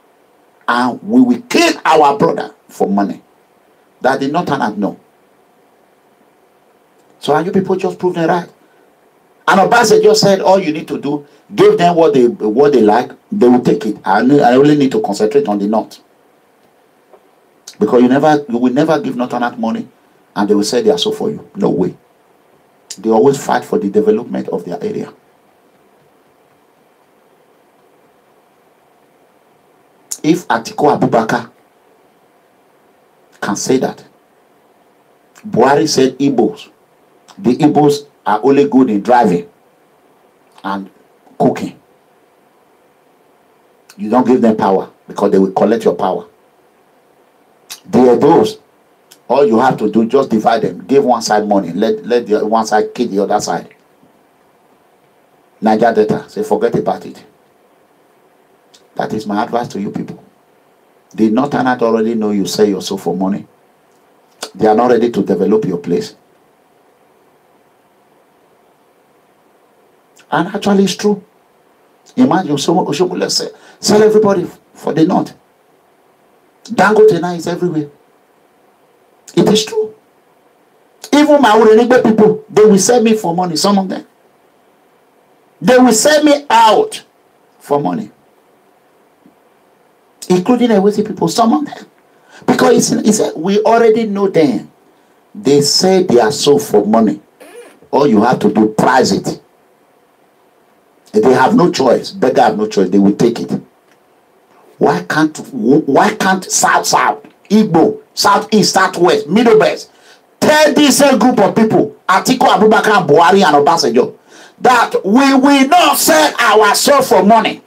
And we will kill our brother for money. That did not turn out no. So are you people just proving it right? And Obasanjo said all you need to do, give them what they like, they will take it. I only need to concentrate on the north. Because you will never give Northerners money and they will say they are so for you. No way. They always fight for the development of their area. If ATIKU Abubakar can say that, Buhari said Igbos, the Igbos are only good in driving and cooking. You don't give them power because they will collect your power. They are those. All you have to do, just divide them. Give one side money. Let the one side kill the other side. Niger Delta, say forget about it. That is my advice to you people. The Northerners already know you sell your soul for money. They are not ready to develop your place. And actually it's true. Imagine Oshomole sell everybody for the north. Dangote now is everywhere. It is true. Even my Urenigbe people, they will sell me for money, some of them. They will sell me out for money. Including Ewesi people, some of them. Because we already know them. They say they are sold for money. All you have to do, price it. They have no choice. Beggar have no choice. They will take it. Why can't South, Igbo, Southeast, Southwest, Middle West, tell this group of people, ATIKU, ABUBAKAR, BUHARI, and OBASANJO, that we will not sell our soul for money.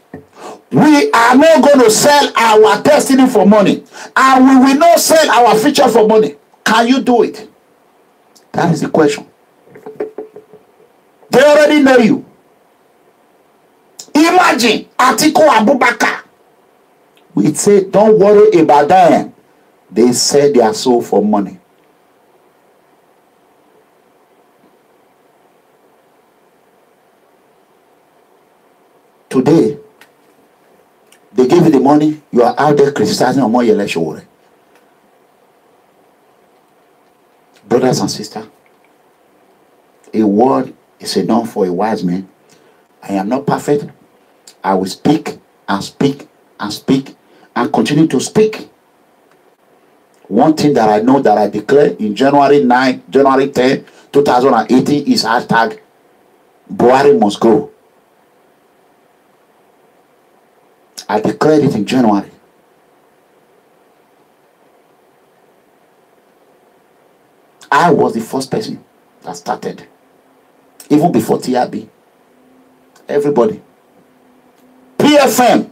We are not going to sell our destiny for money. And we will not sell our future for money. Can you do it? That is the question. They already know you. Imagine ATIKU, ABUBAKAR. We say, don't worry about them. They sell their soul for money. Today, they give you the money, you are out there criticizing Omoyele Sowore. Brothers and sisters, a word is enough for a wise man. I am not perfect. I will speak and speak and speak and continue to speak. One thing that I know that I declare in January 10, 2018 is hashtag Buhari must go. I declared it in January. I was the first person that started. Even before TRB. Everybody. PFM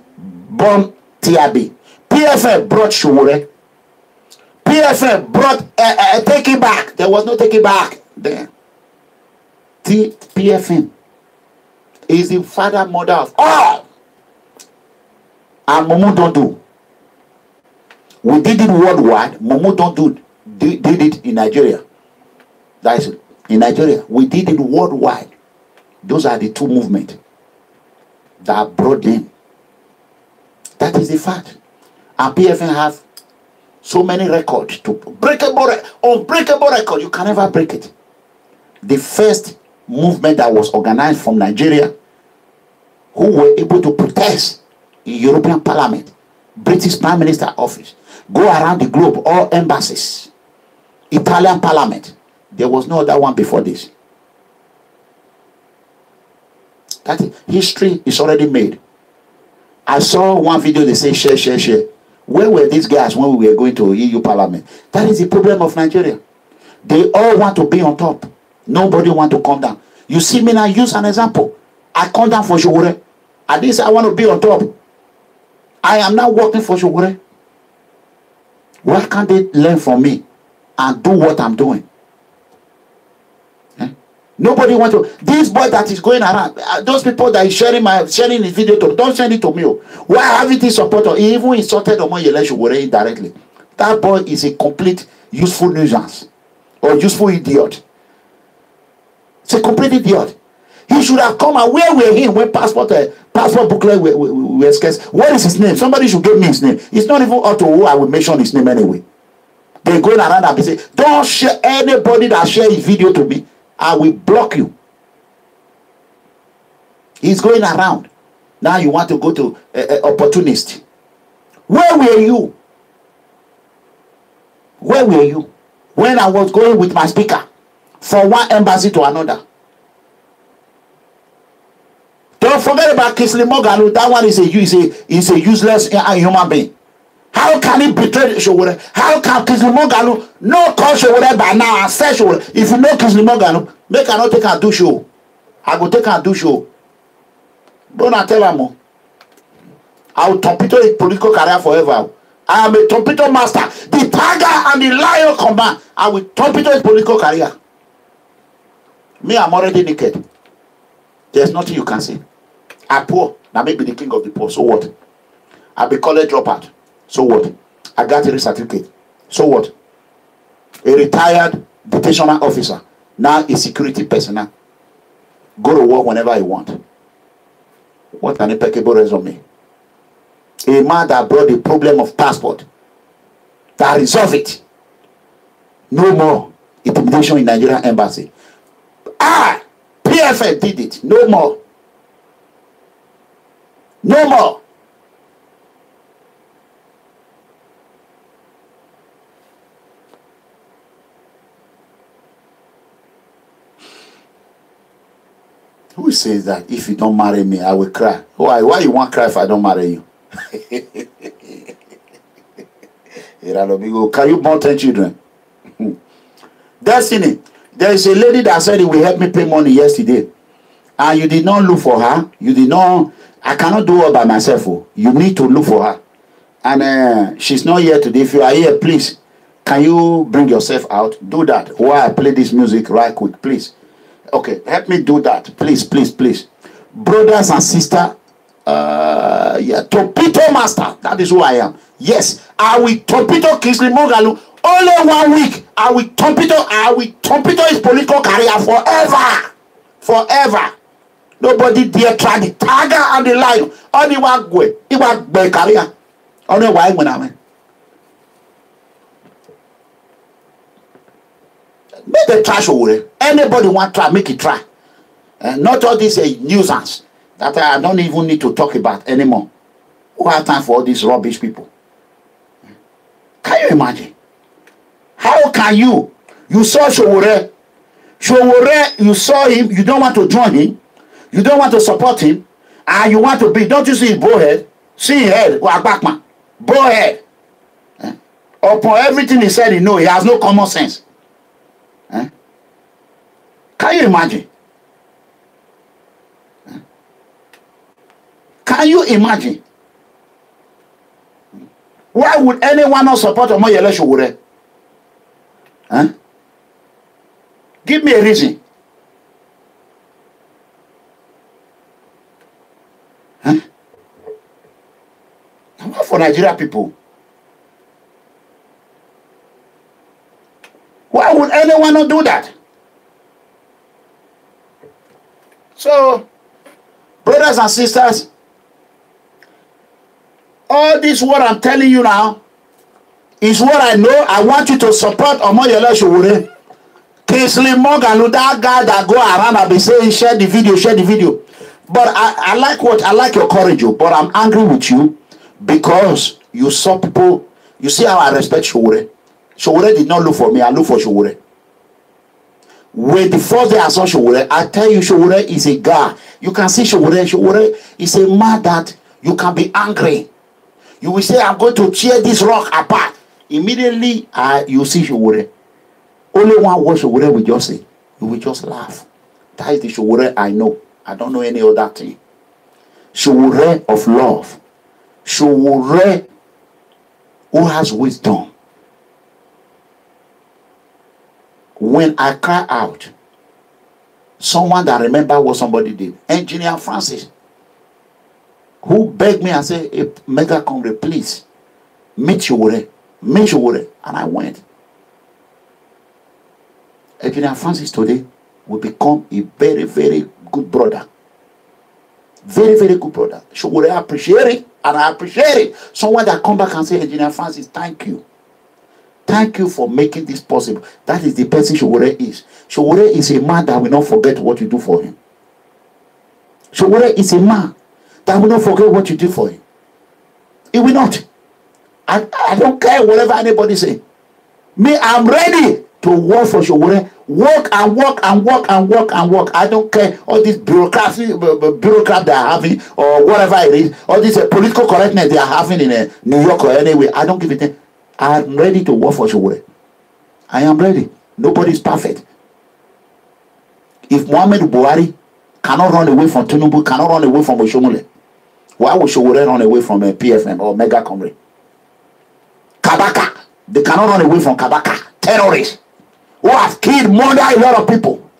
born TRB. PFM brought Sowore. PFM brought take it back. There was no take it back there. PFM is the father, mother of all. And Momo don't do. We did it worldwide. Momo don't do. Did it in Nigeria. That is in Nigeria. We did it worldwide. Those are the two movements that brought them. That is the fact. And PFN have so many records to unbreakable record. You can never break it. The first movement that was organized from Nigeria, who were able to protest in European Parliament, British Prime Minister office, go around the globe, all embassies, Italian Parliament. There was no other one before this. That history is already made. I saw one video, they say share. Where were these guys when we were going to EU Parliament? That is the problem of Nigeria. They all want to be on top. Nobody want to come down. You see me now, use an example. I come down for Sowore. I didn't say I want to be on top. I am now working for Sowore. Why can't they learn from me and do what I'm doing? Nobody want to. This boy that is going around, those people that is sharing his video to, don't send it to me. Why haven't he supported? He even insulted Omoyele Sowore indirectly. That boy is a complete useful nuisance or useful idiot. It's a complete idiot. He should have come and where were him when passport booklet were scarce. What is his name? Somebody should give me his name. It's not even auto who I will mention his name anyway. They're going around and say, don't share anybody that share his video to me. I will block you. He's going around. Now you want to go to opportunist. Where were you? Where were you? When I was going with my speaker from one embassy to another. Don't forget about Kingsley Moghalu. That one is a useless human being. How can he betray Sowore? How can Kingsley Moghalu not call Sowore by now and say Sowore? If you know Kingsley Moghalu, make her not take and do show. I go take and do show. Don't tell him. I will torpedo his political career forever. I am a torpedo master. The tiger and the lion combine. I will torpedo his political career. Me, I'm already naked. There's nothing you can say. I'm poor. Now maybe the king of the poor. So what? I be college dropout. So what? I got a certificate. So what? A retired detational officer. Now a security personnel. Go to work whenever I want. What an impeccable resume. A man that brought the problem of passport. That resolved it. No more intimidation in Nigerian embassy. PFF did it. No more. No more. Who says that if you don't marry me, I will cry? Why you want to cry if I don't marry you? Can you born 10 children? Destiny, there is a lady that said it will help me pay money yesterday. And you did not look for her. You did not. I cannot do all by myself. Oh. You need to look for her. And she's not here today. If you are here, please, can you bring yourself out? Do that while I play this music right quick, please. Okay, help me do that. Please, please, please. Brothers and sisters, yeah, Torpedo Master. That is who I am. Yes, I will torpedo Kingsley Moghalu. Only 1 week. I will torpedo his political career forever. Forever. Nobody dare try the tiger and the lion. Only one way. It was my career. Only why when I mean. Make the trash away. Anybody want to try, make it try. Not all this nuisance that I don't even need to talk about anymore. Who have time for all these rubbish people? Can you imagine? How can you? You saw Showore. Showore, you saw him. You don't want to join him. You don't want to support him. And you want to be. Don't you see his bowhead? See his head. Backman. Bowhead. Upon everything he said, he knows. He has no common sense. Can you imagine? Can you imagine? Why would anyone not support Omoyele Showore? Give me a reason. What for Nigeria people? Why would anyone not do that? So, brothers and sisters, all this what I'm telling you now is what I know. I want you to support Omoyele Showore. Kingsley Moghalu, that guy that go around and be saying, share the video, share the video. But I like your courage, but I'm angry with you because you saw people. You see how I respect Showore. Showore did not look for me, I look for Showore. When the first day I saw Showore, I tell you, Showore is a guy. You can see Showore. Showore is a man that you can be angry. You will say, I'm going to tear this rock apart. Immediately, you see Showore. Only one word Showore will just say. You will just laugh. That is the Showore I know. I don't know any other thing. Showore of love. Showore who has wisdom. When I cry out, someone that remember what somebody did, Engineer Francis, who begged me and said, hey, Mega Congress, please, meet Showore, and I went. Engineer Francis today will become a very, very good brother. Very, very good brother. Showore, I appreciate it, and I appreciate it. Someone that come back and say, Engineer Francis, thank you. Thank you for making this possible. That is the person Showore is. Showore is a man that will not forget what you do for him. Showore is a man that will not forget what you do for him. He will not. I don't care whatever anybody say. Me, I'm ready to work for Showore. Work and work and work and work and work. I don't care all this bureaucrat they are having or whatever it is. All this political correctness they are having in New York or anywhere. I don't give a damn. I'm ready to work for Showore. I am ready. Nobody is perfect. If Muhammad Buhari cannot run away from Tinubu, cannot run away from Oshomole, why would Showore run away from PFM or Mega Congress? Kabaka. They cannot run away from Kabaka. Terrorists who have killed, murdered a lot of people.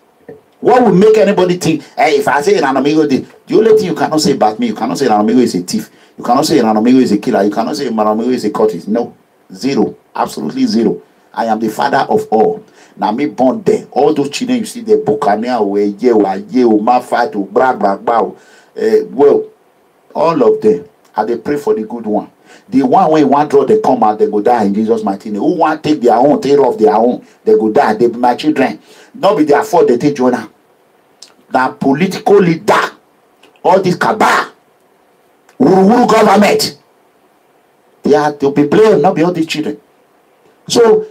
What would make anybody think, hey, if I say Ranamigo, the only thing you cannot say about me, you cannot say Ranamigo is a thief. You cannot say Ranamigo is a killer. You cannot say Ranamigo is a cultist. No. Zero. Absolutely zero. I am the father of all. Now me born there. All those children you see, the Buccaneer, Mafatu, well, all of them. And they pray for the good one. The one when you want to draw, they come out, they go die in Jesus' mighty name. Who want to take their own, take off their own, they go die. They be my children. Not be their fault, they take Jonah. Now political leader, all this cabal, Uru government. They'll be playing, not be all these children. So,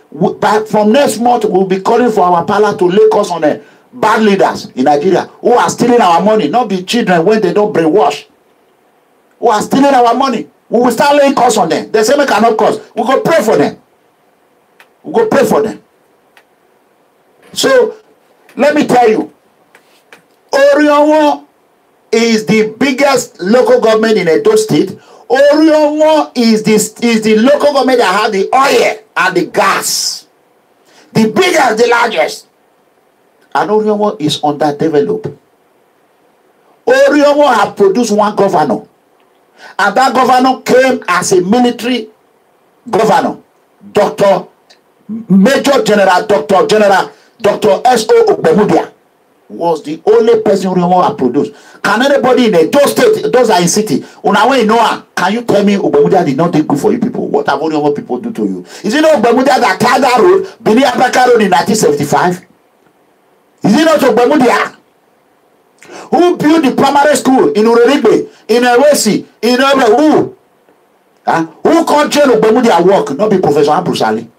from next month, we'll be calling for our power to lay us on the bad leaders in Nigeria who are stealing our money, not be children when they don't brainwash. Who are stealing our money. We will start laying curse on them. They say we cannot curse. We go pray for them. We go pray for them. So let me tell you, Orionwo is the biggest local government in Edo State. Orionwo is the local government that has the oil and the gas. The biggest, the largest. And Orionwo is underdeveloped. Orionwo have produced one governor. And that governor came as a military governor. Major General Dr. S.O. Ogbemudia was the only person Orionwo have produced. Can anybody in those states, those are in city, when you know, can you tell me Ogbemudia did not take good for you people? What have Orionwo people do to you? Is it not Ogbemudia that carried that road, ABUBAKAR road in 1975? Is it not Ogbemudia who built the primary school in Ureribe, in Ewesi, in who? Who can't jail Ogbemudia work? Not be Professor Ambrosali.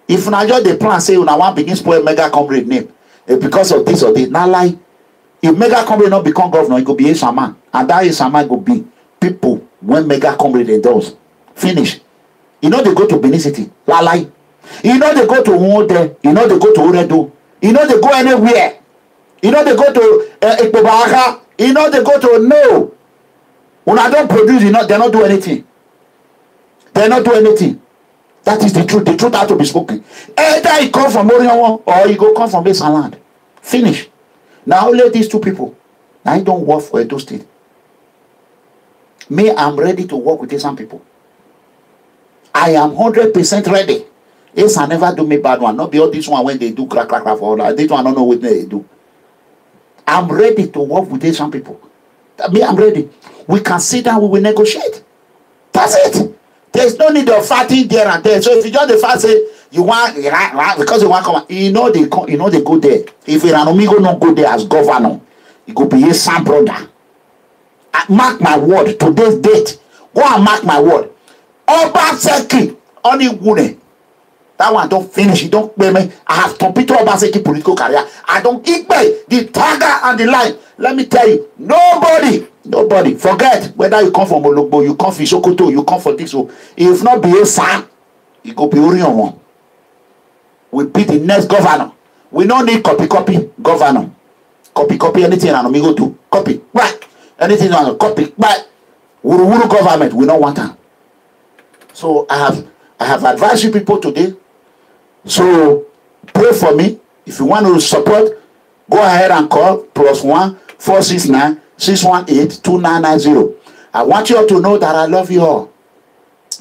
If Niger they plan say una want begin spoil mega comrade name because of this or this, not lie. If mega comrade not become governor, it go be a shaman, and that is shaman go be people when mega comrade endorse. Finish. You know they go to Benin City, la lie. You know they go to Wode, you know they go to Uredo, you know they go anywhere. You know they go to ATIKU, you know they go to no. When I don't produce, you know they not do anything. They not do anything. That is the truth. The truth has to be spoken. Either you come from Orionwo or you go come from this land. Finish. Now only these two people. I don't work for Edo State. Me, I'm ready to work with these people. I am 100% ready. Yes, I never do me bad one. Not be all this one when they do crack for all that. This one I don't know what they do. I'm ready to work with these people. Me, I'm ready. We can sit down, we will negotiate. That's it. There's no need of fighting there and there. So if you just the fact say you want because you want to come, you know they go there. If Iranomigo not go there as governor, it could be his son brother. Mark my word, today's date. Go and mark my word. Obaseki only wouldn't. That one don't finish. You don't pay me. I have completed Obaseki political career. I don't eat by the tiger and the lion. Let me tell you, nobody. Forget whether you come from Ologbo, you come from Sokoto, you come from this. If not be a son, it could be Orionwo. We be the next governor. We don't need copy governor. Copy anything and we go to copy. Right. Anything on copy. But Wuru government, we don't want that. So I have advised you people today. So pray for me. If you want to support, go ahead and call +1 469 618 2990. I want you all to know that I love you all.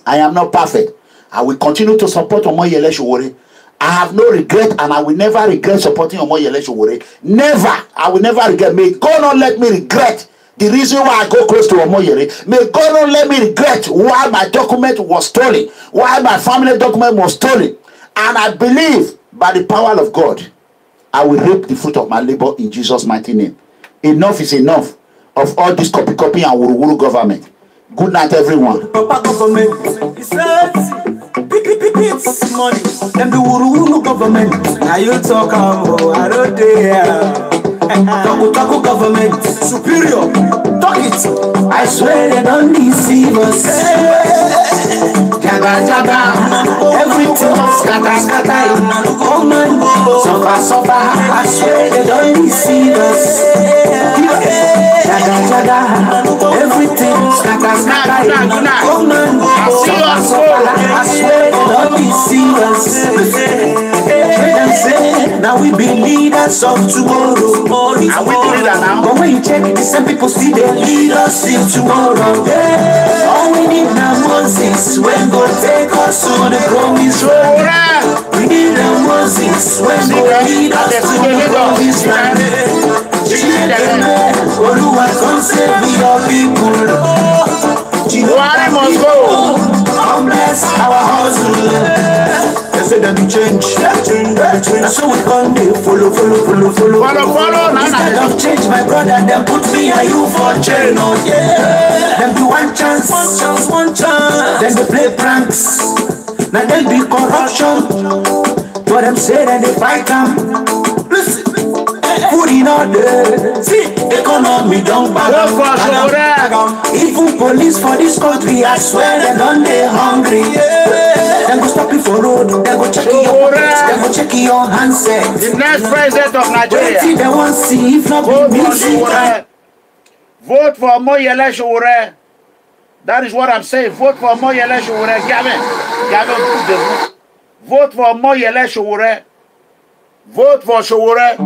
I am not perfect. I will continue to support Omoyele Sowore. I have no regret and I will never regret supporting Omoyele Sowore. Never. I will never regret. May God not let me regret the reason why I go close to Omoyele. May God not let me regret why my document was stolen. Why my family document was stolen. And I believe by the power of God, I will reap the fruit of my labor in Jesus' mighty name. Enough is enough of all this copy and wuru government. Good night, everyone. Proper government. It's money. Them the wuru government. Now you talk about I don't dare. Taku government. Superior. Talk it. I swear they don't deceive us. Jaga. Everything scatter. Oh man. Suffer. I swear they don't deceive us. Jaga. Everything scatter. Oh man. Suffer. I swear they don't deceive us. Now we be leaders of tomorrow. But when you check it, some people see they lead us in tomorrow. All we need now Moses when God take us to the promised land. We need now Moses when God lead us to the promised land. Oluwa come save your people. Buhari must go. Come bless our hustle. They say that we change. So we come there, follow. Instead of change, my brother, them put me and you for jail. Oh yeah. Them do one chance. Then they play pranks. Now they be corruption. But them say that they fight them. Listen. Food in order. See, economy don't back. Even police for this country, I swear they done they hungry. Them They go stop you for road. They go check your pockets. They go check your handset. The next president of Nigeria. They want see if not Vote be for music. SOWORE. Vote for Moyele SOWORE. That is what I'm saying. Vote for Moyele SOWORE. Vote for Moyele SOWORE. Vote for SOWORE.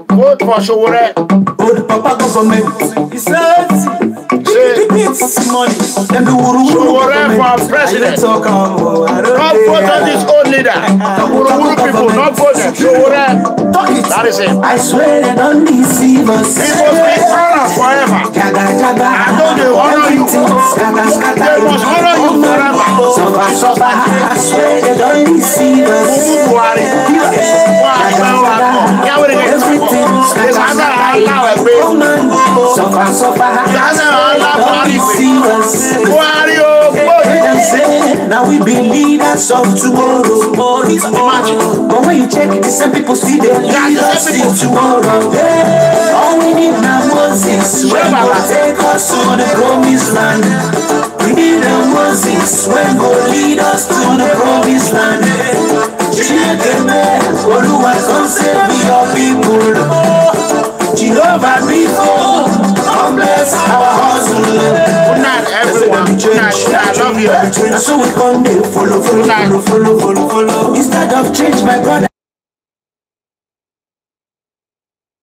Vote for SOWORE. Oh, the Papa government. He said, money. SOWORE for president. Not vote on this old leader. Uru people, not vote them. SOWORE. That is it. I swear they don't deceive us. People will honor forever. I know they honor you. They must honor you forever. I swear they don't deceive us. BUHARI. Now we be leaders of tomorrow. But when you check it, some people see the leaders in tomorrow. All we need now Moses. When God take us to the promised land. We need a Moses. When God lead us to the promised land. Oluwa come save your people. Jehovah before, come bless our hustle. Good night, everyone. Good night. I love you. So we come there, follow. Instead of change, my brother.